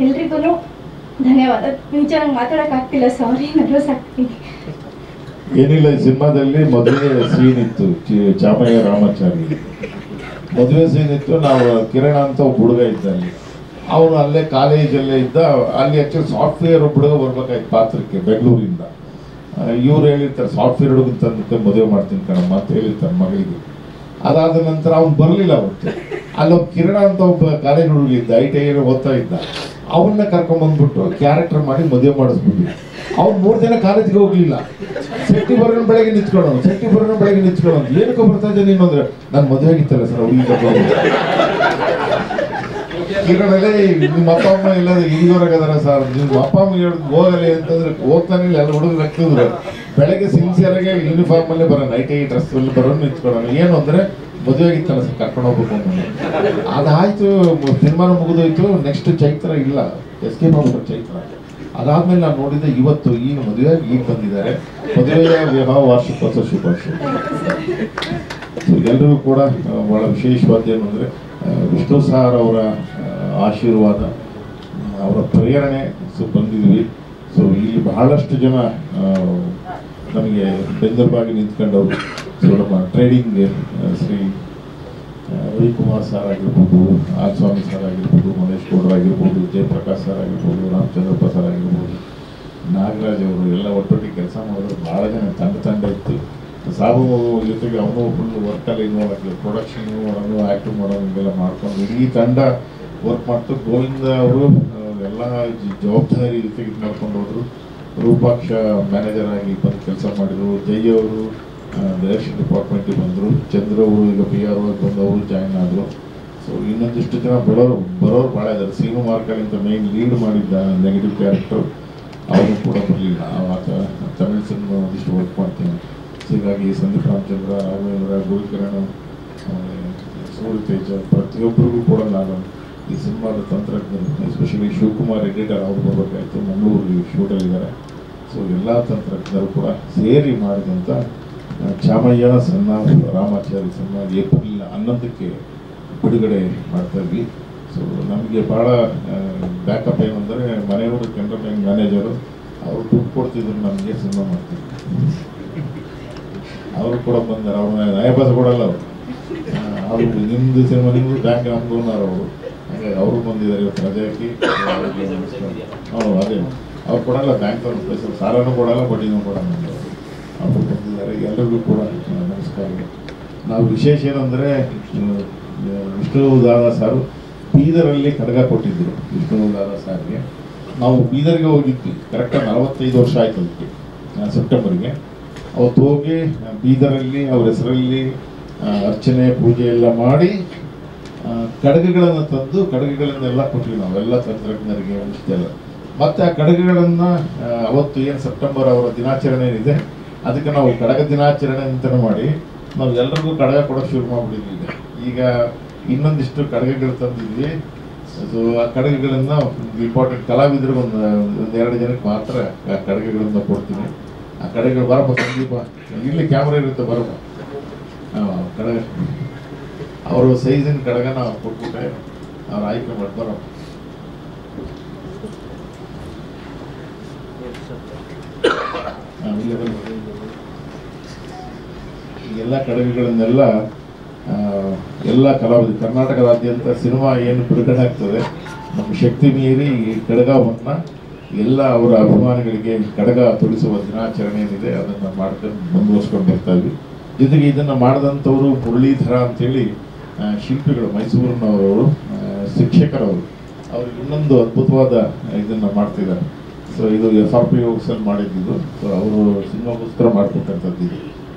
ಎಲ್ರಿಗೂ ಧನ್ಯವಾದ. ನಿಜ ನಂಗೆ ಮಾತಾಡೋಕ್ಕಾಗ್ತಿಲ್ಲ, ಸಾರಿ, ನರ್ವಸ್ ಆಗ್ತೀನಿ.
ಏನಿಲ್ಲ, ಈ ಸಿನಿಮಾದಲ್ಲಿ ಮದುವೆ ಸೀನ್ ಇತ್ತು, ಚಾಮಯ್ಯ ರಾಮಾಚಾರಿ ಮದುವೆ ಸೀನ್ ಇತ್ತು. ನಾವು ಕಿರಣ ಅಂತ ಒಬ್ಬ ಹುಡುಗ ಇದ್ದ ಅಲ್ಲಿ, ಅವನು ಅಲ್ಲೇ ಕಾಲೇಜಲ್ಲೇ ಇದ್ದ. ಅಲ್ಲಿ ಆ್ಯಕ್ಚುಲಿ ಸಾಫ್ಟ್ವೇರ್ ಒಬ್ಬ ಹುಡುಗ ಬರ್ಬೇಕಾಯ್ತು ಪಾತ್ರಕ್ಕೆ ಬೆಂಗಳೂರಿಂದ. ಇವ್ರು ಹೇಳಿರ್ತಾರೆ ಸಾಫ್ಟ್ವೇರ್ ಹುಡುಗನ ತಂದಕ್ಕೆ ಮದುವೆ ಮಾಡ್ತೀನಿ ಕಣಮ್ಮ ಅಂತ ಹೇಳಿರ್ತಾರೆ ಮಗಳಿಗೆ. ಅದಾದ ನಂತರ ಅವ್ನು ಬರಲಿಲ್ಲ ಅವತ್ತು. ಅಲ್ಲೊಬ್ಬ ಕಿರಣ ಅಂತ ಒಬ್ಬ ಕಾಲೇಜ್ ಹುಡುಗ ಇದ್ದ, ITI ಓದ್ತಾ ಇದ್ದ. ಅವನ್ನ ಕರ್ಕೊಂಡ್ಬಂದ್ಬಿಟ್ಟು ಕ್ಯಾರೆಕ್ಟರ್ ಮಾಡಿ ಮದುವೆ ಮಾಡಿಸ್ಬಿಟ್ಟು ಅವ್ನು 3 ದಿನ ಕಾಲೇಜ್ಗೆ ಹೋಗ್ಲಿಲ್ಲ. ಸೆಟ್ಟಿ ಬರೋಣ ಬೆಳಗ್ಗೆ ನಿಂತ್ಕೊಳ್ಳೋನು, ಸೆಟ್ಟಿ ಬರೋಣ ಬೆಳಗ್ಗೆ ನಿಂತ್ಕೊಳ್ಳೋನು. ಏನಕ್ಕೂ ಬರ್ತಾ ಇದ್ದೆ ನೀನು ಅಂದ್ರೆ ನಾನು ಮದುವೆ ಆಗಿತ್ತಲ್ಲ ಸರ್ ಹುಡುಗಿ ಕರ್ಕೊಂಡು. ಕಿರಣಲ್ಲೇ ನಿಮ್ಮ ಅಪ್ಪ ಅಮ್ಮ ಎಲ್ಲ ಹಿರಿಯವರಾಗದಾರ ಸರ್, ನಿಮ್ಮ ಅಪ್ಪ ಅಮ್ಮ ಹೇಳಿದ್ ಹೋಗಲಿ ಅಂತಂದ್ರೆ ಹೋಗ್ತಾನೆ ಇಲ್ಲ. ಎಲ್ಲ ಹುಡುಗರು ಹಾಕ್ತಿದ್ರು. ಬೆಳಗ್ಗೆ ಸಿನ್ಸಿಯರ್ ಆಗಿ ಯೂನಿಫಾರ್ಮ್ ಅಲ್ಲೇ ಬರೋಣ, ITI ಡ್ರೆಸ್ ಅಲ್ಲಿ ಬರೋನು ನಿಂತ್ಕೊಳ್ಳೋನು. ಏನು ಅಂದ್ರೆ ಮದುವೆ ಆಗಿತ್ತಲ್ಲ ಸರ್ ಕರ್ಕೊಂಡು ಹೋಗ್ಬೇಕು ಅಂತ. ಅದಾಯ್ತು, ಸಿನಿಮಾನ ಮುಗಿದೋಯ್ತು. ನೆಕ್ಸ್ಟ್ ಚೈತ್ರ ಇಲ್ಲ, ಎಸ್ಕೇಪ್ ಆಗ್ಬಿಟ್ರು ಚೈತ್ರ. ಅದಾದ್ಮೇಲೆ ನಾನು ನೋಡಿದ್ದೆ ಇವತ್ತು ಈಗ ಮದುವೆ ಈಗ ಬಂದಿದ್ದಾರೆ. ಮದುವೆಯ ವಿವಾಹ ವಾರ್ಷಿಕೋತ್ಸವ ಶುಭಾಶಯ. ಎಲ್ಲರಿಗೂ ಕೂಡ ಬಹಳ ವಿಶೇಷವಾದ ಏನು ಅಂದರೆ ವಿಷ್ಣು ಸಾರ್ ಅವರ ಆಶೀರ್ವಾದ, ಅವರ ಪ್ರೇರಣೆ ಬಂದಿದ್ವಿ. ಸೊ ಇಲ್ಲಿ ಬಹಳಷ್ಟು ಜನ ನಮಗೆ ಬೆಂದರವಾಗಿ ನಿಂತ್ಕೊಂಡವರು. ಸೊ ನಮ್ಮ ಟ್ರೇಡಿಂಗ್ ಶ್ರೀ ರವಿಕುಮಾರ್ ಸರ್ ಆಗಿರ್ಬೋದು, ಆಸ್ವಾಮಿ ಸರ್ ಆಗಿರ್ಬೋದು, ಮಹೇಶ್ ಗೌಡ್ರ ಆಗಿರ್ಬೋದು, ಜಯಪ್ರಕಾಶ್ ಸರ್ ಆಗಿರ್ಬೋದು, ರಾಮಚಂದ್ರಪ್ಪ ಸರ್ ಆಗಿರ್ಬೋದು, ನಾಗರಾಜ್ ಅವರು ಎಲ್ಲ ಒಟ್ಟೊಟ್ಟಿಗೆ ಕೆಲಸ ಮಾಡಿದ್ರು. ಭಾಳ ಜನ ತಂಡ ಇತ್ತು. ಸಾಬು ಜೊತೆಗೆ ಅವನು ಫುಲ್ ವರ್ಕಲ್ಲಿ ಇನ್ವಾಲ್ವ್ ಆಗ್ತದೆ, ಪ್ರೊಡಕ್ಷನ್ ಮಾಡೋದು, ಆ್ಯಕ್ಟಿಂಗ್ ಮಾಡೋದು, ಹೀಗೆಲ್ಲ ಮಾಡ್ಕೊಂಡು ಇಡೀ ತಂಡ ವರ್ಕ್ ಮಾಡ್ತು. ಗೋವಿಂದ ಅವರು ಎಲ್ಲ ಜವಾಬ್ದಾರಿ ಜೊತೆಗೆ ಇದು ಮಾಡ್ಕೊಂಡು ಹೋದರು. ರೂಪಾಕ್ಷ ಮ್ಯಾನೇಜರ್ ಆಗಿ ಬಂದು ಕೆಲಸ ಮಾಡಿದರು. ಜೈ ಅವರು ಡೈರೆಕ್ಷನ್ ಡಿಪಾರ್ಟ್ಮೆಂಟಿಗೆ ಬಂದರು. ಚಂದ್ರ ಅವರು ಈಗ PR ಬಂದು ಅವರು ಜಾಯಿನ್ ಆದರು. ಸೊ ಇನ್ನೊಂದಿಷ್ಟು ಜನ ಬರೋರು ಭಾಳ ಇದ್ದಾರೆ. ಸೀನು ಮಾರ್ಕಲಿಂತ ಮೇನ್ ಲೀಡ್ ಮಾಡಿದ್ದ ನೆಗೆಟಿವ್ ಕ್ಯಾರೆಕ್ಟರ್ ಅವನು ಕೂಡ ಬರಲಿಲ್ಲ. ಆತ ತಮಿಳ್ ಸಿನಿಮಾ ಒಂದಿಷ್ಟು ವರ್ಕ್ ಮಾಡ್ತೀನಿ. ಹೀಗಾಗಿ ಸಂದೀಪ್ ರಾಮಚಂದ್ರ, ರಾಘವೇಂದ್ರ, ಗುರುಕಿರಣ್, ಸೂರ್ಯತೇಜ ಪ್ರತಿಯೊಬ್ಬರಿಗೂ ಕೂಡ ನಾನು ಈ ಸಿನಿಮಾದ ತಂತ್ರಜ್ಞರು, ಎಸ್ಪೆಷಲಿ ಶಿವಕುಮಾರ್ ಎಡಿಟರ್ ಅವ್ರು ಬರಬೇಕಾಯ್ತು, ಮಂಗಳೂರು ಶೂಟಲ್ಲಿದ್ದಾರೆ. ಸೊ ಎಲ್ಲ ತಂತ್ರಜ್ಞರು ಕೂಡ ಸೇರಿ ಮಾಡಿದಂಥ ಚಾಮಯ್ಯ ಸಣ್ಣ ರಾಮಾಚಾರಿ ಸಿನಿಮಾ ಏಪ್ರಿಲ್ 11ಕ್ಕೆ ಬಿಡುಗಡೆ ಮಾಡ್ತಾಯಿದ್ವಿ. ಸೊ ನಮಗೆ ಭಾಳ ಬ್ಯಾಕಪ್ ಏನಂದರೆ ಮನೆಯವರು ಕ್ಯಾಮ್ರಾಮನ್ ಮ್ಯಾನೇಜರು ಅವರು ದುಡ್ಡು ಕೊಡ್ತಿದ್ರು ನಮಗೆ ಸಿನಿಮಾ ಮಾಡ್ತಿದ್ರು. ಅವರು ಕೂಡ ಬಂದಾರೆ, ಅವ್ರನ್ನ ನಯಪಾಸ ಕೊಡಲ್ಲ ಅವರು. ಅವರು ನಿಮ್ಮದು ಸಿನಿಮಾ ನಿಮ್ಮದು ಬ್ಯಾಂಕ್ ನಮ್ಮದು ಅನ್ನೋರು ಅವರು. ಹಾಗಾಗಿ ಅವರು ಬಂದಿದ್ದಾರೆ ಇವತ್ತು ರಜೆ ಹಾಕಿ. ಅದೇ ಅವ್ರು ಕೊಡಲ್ಲ, ಬ್ಯಾಂಕ್ ಅವ್ರ ಸ್ಪೆಷಲ್ ಸಾಲನೂ ಕೊಡಲ್ಲ, ಬಡ್ಡಿನೂ ಕೊಡಲ್ಲ. ಅವರು ಬಂದಿದ್ದಾರೆ. ಎಲ್ಲರಿಗೂ ಕೂಡ ನಮಸ್ಕಾರ. ನಾವು ವಿಶೇಷ ಏನಂದರೆ ವಿಷ್ಣು ದಾದಾ ಸಾರು ಬೀದರಲ್ಲಿ ಕಡಗ ಕೊಟ್ಟಿದ್ದರು. ವಿಷ್ಣು ದಾದಾ ಸಾರ್ಗೆ ನಾವು ಬೀದರ್ಗೆ ಹೋಗಿದ್ವಿ. ಕರೆಕ್ಟಾಗಿ 45 ವರ್ಷ ಆಯ್ತು ಅದಕ್ಕೆ, ಸೆಪ್ಟೆಂಬರ್ಗೆ. ಅವತ್ತು ಹೋಗಿ ಬೀದರಲ್ಲಿ ಅವ್ರ ಹೆಸರಲ್ಲಿ ಅರ್ಚನೆ ಪೂಜೆ ಎಲ್ಲ ಮಾಡಿ ಕಡಗಗಳನ್ನು ತಂದು ಕಡಗಗಳನ್ನೆಲ್ಲ ಕೊಟ್ವಿ ನಾವೆಲ್ಲ ತಂತ್ರಜ್ಞರಿಗೆ ಉಳಿಸ್ತೆಲ್ಲ. ಮತ್ತು ಆ ಕಡಗಗಳನ್ನು ಅವತ್ತು ಏನು ಸೆಪ್ಟೆಂಬರ್ ಅವರ ದಿನಾಚರಣೆ ಏನಿದೆ ಅದಕ್ಕೆ ನಾವು ಕಡಗ ದಿನಾಚರಣೆ ಅಂತಲೇ ಮಾಡಿ ನಾವು ಎಲ್ರಿಗೂ ಕಡಗ ಕೊಡೋಕೆ ಶುರು ಮಾಡಿಬಿಟ್ಟಿದ್ವಿ. ಈಗ ಇನ್ನೊಂದಿಷ್ಟು ಕಡಗಗಳು ತಂದಿದ್ವಿ. ಸೊ ಆ ಕಡಗಗಳನ್ನು ಇಂಪಾರ್ಟೆಂಟ್ ಕಲಾವಿದರಿಗೆ ಒಂದು 2 ಜನಕ್ಕೆ ಮಾತ್ರ ಆ ಕಡಗಗಳನ್ನು ಕೊಡ್ತೀನಿ. ಆ ಕಡೆಗಳು ಬರಪ್ಪ ಸಂದೀಪ, ಇಲ್ಲಿ ಕ್ಯಾಮ್ರಾ ಇರುತ್ತೆ ಬರಪ್ಪ. ಕಡಗ ಅವರು ಸೈಜಿನ ಕಡಗನ ಕೊಟ್ಬಿಟ್ಟೆ ಅವ್ರು ಆಯ್ಕೆ ಮಾಡಿ ಬರಪ್ಪ. ಎಲ್ಲ ಕಡಗಗಳನ್ನೆಲ್ಲ ಎಲ್ಲ ಕಲಾವಿದರು ಕರ್ನಾಟಕದಾದ್ಯಂತ ಸಿನಿಮಾ ಏನು ಬಿಡುಗಡೆ ಆಗ್ತದೆ, ನಮ್ಮ ಶಕ್ತಿ ಮೀರಿ ಈ ಕಡಗವನ್ನು ಎಲ್ಲ ಅವರ ಅಭಿಮಾನಿಗಳಿಗೆ ಕಡಗ ತೊಡಿಸುವ ದಿನಾಚರಣೆ ಏನಿದೆ ಅದನ್ನು ಮಾಡ್ಕೊಂಡು ಮುಂದುವರ್ಸ್ಕೊಂಡು ಬರ್ತಾ ಇದ್ವಿ. ಜೊತೆಗೆ ಇದನ್ನು ಮಾಡಿದಂಥವರು ಮುರಳೀಧರ ಅಂತೇಳಿ ಶಿಲ್ಪಿಗಳು, ಮೈಸೂರಿನವರು, ಶಿಕ್ಷಕರವರು. ಅವ್ರಿಗೆ ಇನ್ನೊಂದು ಅದ್ಭುತವಾದ ಇದನ್ನು ಮಾಡ್ತಿದ್ದಾರೆ. ಸೊ ಇದು FRP ಹೋಗ್ಸಲ್ಲಿ ಮಾಡಿದ್ದು. ಸೊ ಅವರು ಸಿನಿಮಾಗೋಸ್ಕರ ಮಾಡ್ಕೊಟ್ಟಂಥದ್ದು ಇದು,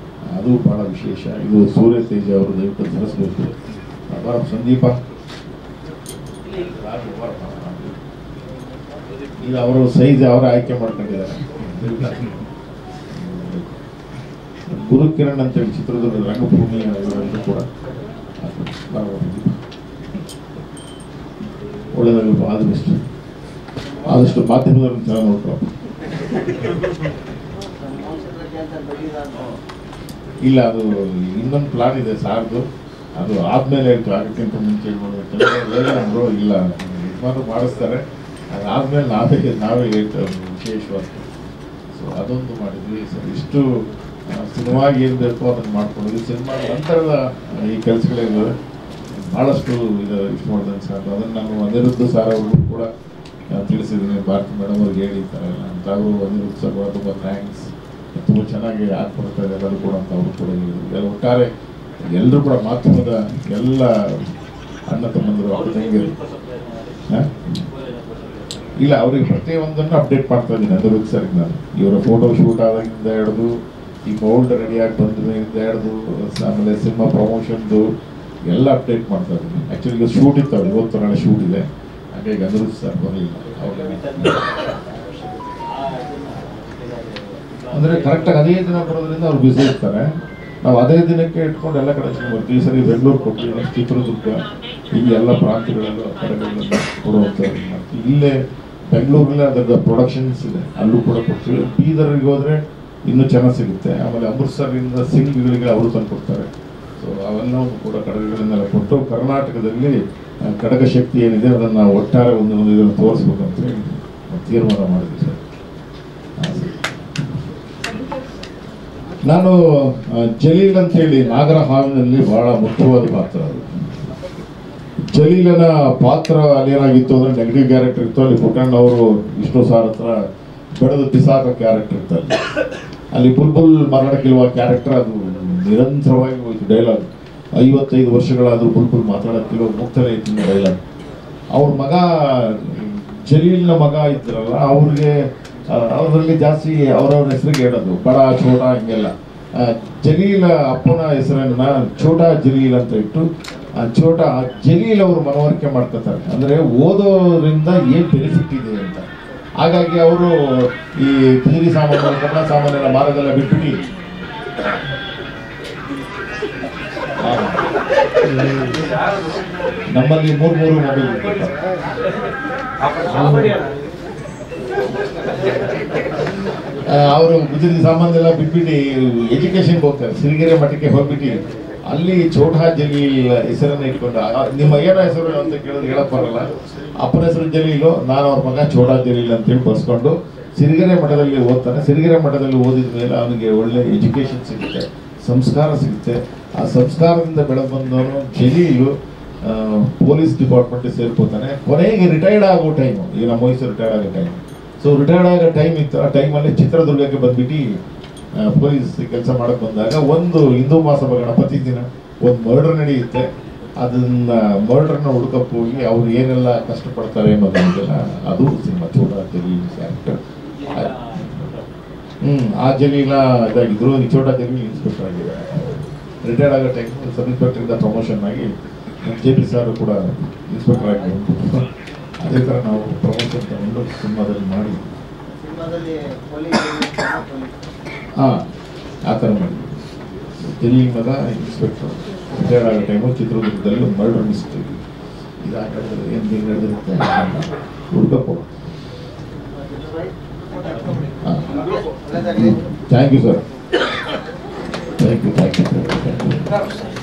ಅದು ಭಾಳ ವಿಶೇಷ. ಇದು ಸೂರ್ಯತೇಜ ಅವರು ದಯವಿಟ್ಟು ಧರಿಸ್ಬೇಕು. ಸಂದೀಪ ಈಗ ಅವರು ಸೈಜ್ ಅವರ ಆಯ್ಕೆ ಮಾಡ್ಕೊಂಡಿದ್ದಾರೆ. ಗುರುಕಿರಣ್ ಅಂತೇಳಿ ಚಿತ್ರದುರ್ಗ ರಂಗಭೂಮಿ ಇವರೆಲ್ಲರೂ ಕೂಡ ಒಳ್ಳೆಯದಾಗಲ್ಪ. ಆದಷ್ಟು ಮಾಧ್ಯಮದವ್ರನ್ನ ಚೆನ್ನಾಗಿ ನೋಡ್ಕೊ. ಇಲ್ಲ, ಅದು ಇನ್ನೊಂದು ಪ್ಲಾನ್ ಇದೆ ಸಾರ್ದು, ಅದು ಆದ್ಮೇಲೆ ಆಗಕ್ಕಿಂತ ಮುಂಚೆ ಅಂದರು ಇಲ್ಲ ಯಜಮಾನರು ಮಾಡಿಸ್ತಾರೆ, ಅದಾದ್ಮೇಲೆ ನಾವೇ ಹೇಳ್ತೇವೆ ವಿಶೇಷವಾಗಿ. ಸೊ ಅದೊಂದು ಮಾಡಿದ್ವಿ. ಸೊ ಇಷ್ಟು ಸಿನಿಮಾಗೆ ಏನು ಬೇಕೋ ಅದನ್ನು ಮಾಡ್ಕೊಂಡಿದ್ವಿ. ಸಿನಿಮಾ ನಂತರದ ಈ ಕೆಲಸಗಳಿವೆ ಭಾಳಷ್ಟು ಇದು ಇಷ್ಟು ಮಾಡಿದಂಗೆ ಸಾಕು. ಅದನ್ನು ನಾನು ಅನಿರುದ್ಧ ಸಾರ್ ಅವ್ರಿಗೂ ಕೂಡ ತಿಳಿಸಿದ್ದೀನಿ, ಭಾರತಿ ಮೇಡಮ್ ಅವ್ರಿಗೆ ಹೇಳಿ ಈ ಥರ ಎಲ್ಲ ಅಂತ. ಅವರು ಅನಿರುದ್ಧ ಸರ್ ಕೂಡ ತುಂಬ ಥ್ಯಾಂಕ್ಸ್, ತುಂಬ ಚೆನ್ನಾಗಿ ಆಗ್ಬಿಡ್ತಾ ಇದೆ ಎಲ್ಲರೂ ಕೂಡ ಅಂತ ಅವರು ಕೂಡ ಹೇಳಿದ್ರು. ಎಲ್ಲ ಒಟ್ಟಾರೆ ಎಲ್ಲರೂ ಕೂಡ ಮಾಧ್ಯಮದ ಎಲ್ಲ ಅಣ್ಣ ತಮ್ಮಂದರು ಅವ್ರ ತಂಗಿರು ಇಲ್ಲ, ಅವ್ರಿಗೆ ಪ್ರತಿಯೊಂದನ್ನು ಅಪ್ಡೇಟ್ ಮಾಡ್ತಾ ಇದ್ದೀನಿ ಅನಿರುದ್ಧ ಸರ್ಗೆ ನಾನು. ಇವರ ಫೋಟೋ ಶೂಟ್ ಆದಾಗಿಂದ ಹಿಡಿದು ಈ ಮೌಲ್ಡ್ ರೆಡಿಯಾಗಿ ಬಂದಿದ್ದರಿಂದ ಹಿಡಿದು ಆಮೇಲೆ ಸಿನಿಮಾ ಪ್ರಮೋಷನ್ದು ಎಲ್ಲ ಅಪ್ಡೇಟ್ ಮಾಡ್ತಾ ಇದ್ದೀನಿ. ಆ್ಯಕ್ಚುಲಿ ಈಗ ಶೂಟ್ ಇತ್ತು, ಅವ್ರು ಇವತ್ತು ನಾಳೆ ಶೂಟ್ ಇದೆ, ಹಾಗಾಗಿ ಅನಿರುದ್ಧ ಸರ್ ಬರಲಿಲ್ಲ. ಅಂದರೆ ಕರೆಕ್ಟಾಗಿ ಅದೇ ದಿನ ಬರೋದ್ರಿಂದ ಅವ್ರು ಬ್ಯುಸಿ ಇರ್ತಾರೆ. ನಾವು ಅದೇ ದಿನಕ್ಕೆ ಇಟ್ಕೊಂಡು ಎಲ್ಲ ಕಡೆ ಬರ್ತೀವಿ. ಈ ಸರಿ ಬೆಂಗಳೂರು ಕೊಟ್ಟು ನೆಕ್ಸ್ಟ್ ಚಿತ್ರದುರ್ಗ ಹೀಗೆ ಎಲ್ಲ ಪ್ರಾಂತ್ಯಗಳಲ್ಲೂ ಕಡೆಗಳಲ್ಲಿ ಕೊಡುವಂಥದ್ದು ಮಾಡ್ತೀವಿ. ಇಲ್ಲೇ ಬೆಂಗಳೂರಲ್ಲೇ ಅದರ ಪ್ರೊಡಕ್ಷನ್ಸ್ ಇದೆ, ಅಲ್ಲೂ ಕೂಡ ಕೊಡ್ತೀವಿ. ಬೀದರ್ಗೆ ಹೋದರೆ ಇನ್ನೂ ಚೆನ್ನಾಗಿ ಸಿಗುತ್ತೆ. ಆಮೇಲೆ ಅಮೃತ್ಸರಿಂದ ಸಿಂಗ್ಗಳಿಗೆ ಅವರು ತಂದು ಕೊಡ್ತಾರೆ. ಸೊ ಅವೆಲ್ಲವೂ ಕೂಡ ಕಡಗಗಳನ್ನೆಲ್ಲ ಕೊಟ್ಟು ಕರ್ನಾಟಕದಲ್ಲಿ ಕಡಗ ಶಕ್ತಿ ಏನಿದೆ ಅದನ್ನು ಒಟ್ಟಾರೆ ಒಂದು ಇದನ್ನು ತೋರಿಸ್ಬೇಕಂತ ಹೇಳಿ ತೀರ್ಮಾನ ಮಾಡಿದ್ವಿ ಸರ್. ನಾನು ಜಲೀಲ್ ಅಂತೇಳಿ ನಾಗರ ಹಾವಿನಲ್ಲಿ ಬಹಳ ಮುಖ್ಯವಾದ ಪಾತ್ರ. ಅದು ಜಲೀಲನ ಪಾತ್ರ ಅಲ್ಲೇನಾಗಿತ್ತು ಅಂದರೆ ನೆಗೆಟಿವ್ ಕ್ಯಾರೆಕ್ಟರ್ ಇತ್ತು. ಅಲ್ಲಿ ಪುಟ್ಟಣ್ಣವರು ವಿಷ್ಣು ಸಾರ್ ಹತ್ರ ಬೆಳೆದು ಬಿಸಾಕ ಕ್ಯಾರೆಕ್ಟರ್ ಇತ್ತು. ಅಲ್ಲಿ ಬುಲ್ಬುಲ್ ಮಾತಾಡಕ್ಕಿಲ್ವ ಕ್ಯಾರೆಕ್ಟರ್, ಅದು ನಿರಂತರವಾಗಿ ಹೋಯ್ತು ಡೈಲಾಗ್. 55 ವರ್ಷಗಳಾದರೂ ಬುಲ್ಬುಲ್ ಮಾತಾಡಕ್ಕಿಲ್ವ ಮುಕ್ತನೇ ಇತ್ತು ಡೈಲಾಗ್. ಅವ್ರ ಮಗ ಜಲೀಲ್ನ ಮಗ ಇದ್ರಲ್ಲ, ಅವ್ರಿಗೆ ಅವರಲ್ಲಿ ಜಾಸ್ತಿ ಅವ್ರವ್ರ ಹೆಸರಿಗೆ ಹೇಳೋದು ಬಡ ಛೋಟ ಹಿಂಗೆಲ್ಲ. ಜಲೀಲ ಅಪ್ಪನ ಹೆಸರನ್ನ ಛೋಟಾ ಜಲೀಲ್ ಅಂತ ಇಟ್ಟು ಛೋಟಾ ಜಲೀಲ್ ಅವರು ಮನವರಿಕೆ ಮಾಡ್ಕೊತಾರೆ, ಅಂದರೆ ಓದೋದ್ರಿಂದ ಏನು ಬೆನಿಫಿಟ್ ಇದೆ ಅಂತ. ಹಾಗಾಗಿ ಅವರು ಈ ಬಿದಿರಿ ಸಾಮಾನು ಕನ್ನಡ ಸಾಮಾನೆಲ್ಲ ಮಾರೋದೆಲ್ಲ ಬಿಟ್ಬಿಟ್ಟು ನಮ್ಮಲ್ಲಿ 3 ಮೊಬೈಲ್ ಇರ್ತಾರೆ. ಅವರು ಬಿದಿರಿ ಸಾಮಾನೆಲ್ಲ ಬಿಟ್ಬಿಟ್ಟು ಎಜುಕೇಶನ್ಗೆ ಹೋಗ್ತಾರೆ. ಸಿರಿಗೆರೆ ಮಠಕ್ಕೆ ಹೋಗ್ಬಿಟ್ಟು ಅಲ್ಲಿ ಛೋಟಾ ಜಲೀಲ್ ಹೆಸರನ್ನ ಇಟ್ಕೊಂಡು, ನಿಮ್ಮ ಅಯ್ಯನ ಹೆಸರು ಅಂತ ಕೇಳಿದ್ರೆ ಹೇಳಕ್ ಬರಲ್ಲ. ಅಪ್ಪನ ಹೆಸರು ಜಲೀಲು, ನಾನು ಅವ್ರ ಮಗ ಛೋಟಾ ಜಲೀಲ್ ಅಂತೇಳಿ ಬರ್ಸ್ಕೊಂಡು ಸಿರಿಗೆರೆ ಮಠದಲ್ಲಿ ಓದ್ತಾನೆ. ಸಿರಿಗೆರೆ ಮಠದಲ್ಲಿ ಓದಿದ ಮೇಲೆ ಅವನಿಗೆ ಒಳ್ಳೆ ಎಜುಕೇಶನ್ ಸಿಗುತ್ತೆ, ಸಂಸ್ಕಾರ ಸಿಗುತ್ತೆ. ಆ ಸಂಸ್ಕಾರದಿಂದ ಬೆಳೆದು ಬಂದವನು ಜಲೀಲು ಪೊಲೀಸ್ ಡಿಪಾರ್ಟ್ಮೆಂಟ್ ಸೇರ್ಕೋತಾನೆ. ಕೊನೆಗೆ ರಿಟೈರ್ಡ್ ಆಗೋ ಟೈಮು, ಈಗ ನಮ್ಮ ವಯಸ್ಸು ರಿಟೈರ್ಡ್ ಆಗೋ ಟೈಮ್. ಸೊ ರಿಟೈರ್ಡ್ ಆಗೋ ಟೈಮ್ ಇತ್ತು. ಆ ಟೈಮಲ್ಲಿ ಚಿತ್ರದುರ್ಗಕ್ಕೆ ಬಂದ್ಬಿಟ್ಟು ಪೊಲೀಸ್ ಕೆಲಸ ಮಾಡಕ್ಕೆ ಬಂದಾಗ ಒಂದು ಹಿಂದೂ ಮಹಾಸಭಾ ಗಣಪತಿ ದಿನ ಒಂದು ಮರ್ಡರ್ ನಡೆಯುತ್ತೆ. ಅದನ್ನ ಮರ್ಡರ್ನ ಹುಡುಕಕ್ಕೆ ಹೋಗಿ ಅವ್ರು ಏನೆಲ್ಲ ಕಷ್ಟಪಡ್ತಾರೆ ಅನ್ನೋದನ್ನೆಲ್ಲ ಅದು ಸಿನಿಮಾ ಛೋಟಾ ಜಲೀಲ್ ಕ್ಯಾರೆಕ್ಟರ್. ಆ ಜಲೀಲ ಇದಾಗಿದ್ರು. ಛೋಟಾ ಜಲೀಲ್ ಇನ್ಸ್ಪೆಕ್ಟರ್ ಆಗಿದ್ದಾರೆ. ರಿಟೈರ್ಡ್ ಆಗೋ ಟೈಮ್ ಸಬ್ ಇನ್ಸ್ಪೆಕ್ಟರಿಂದ ಪ್ರಮೋಷನ್ ಆಗಿ JP ಸಾರು ಕೂಡ ಇನ್ಸ್ಪೆಕ್ಟರ್ ಆಗಿ ಬಂದ್ಬಿಟ್ಟು ಅದೇ ಥರ ನಾವು ಪ್ರಮೋಷನ್ ತಗೊಂಡು ಸಿನಿಮಾದಲ್ಲಿ ಮಾಡಿ ಆ ಥರ ಮಾಡಿದ್ವಿ. ಜಲೀಲ್ ಮಗ ಇನ್ಸ್ಪೆಕ್ಟರ್ ರಿಟೈರ್ಡ್ ಆಗೋ ಟೈಮು ಚಿತ್ರದುರ್ಗದಲ್ಲಿ ಒಂದು ಮರ್ಡರ್ ಮಿಸ್ಟೇಕ್ ಇದು ಆ ಕಡೆ ಏನು ಹಿಂಗೆ ನಡೆದಿರುತ್ತೆ ಹುಡ್ಕಕ್ಕೆ. Thank you sir. Thank you.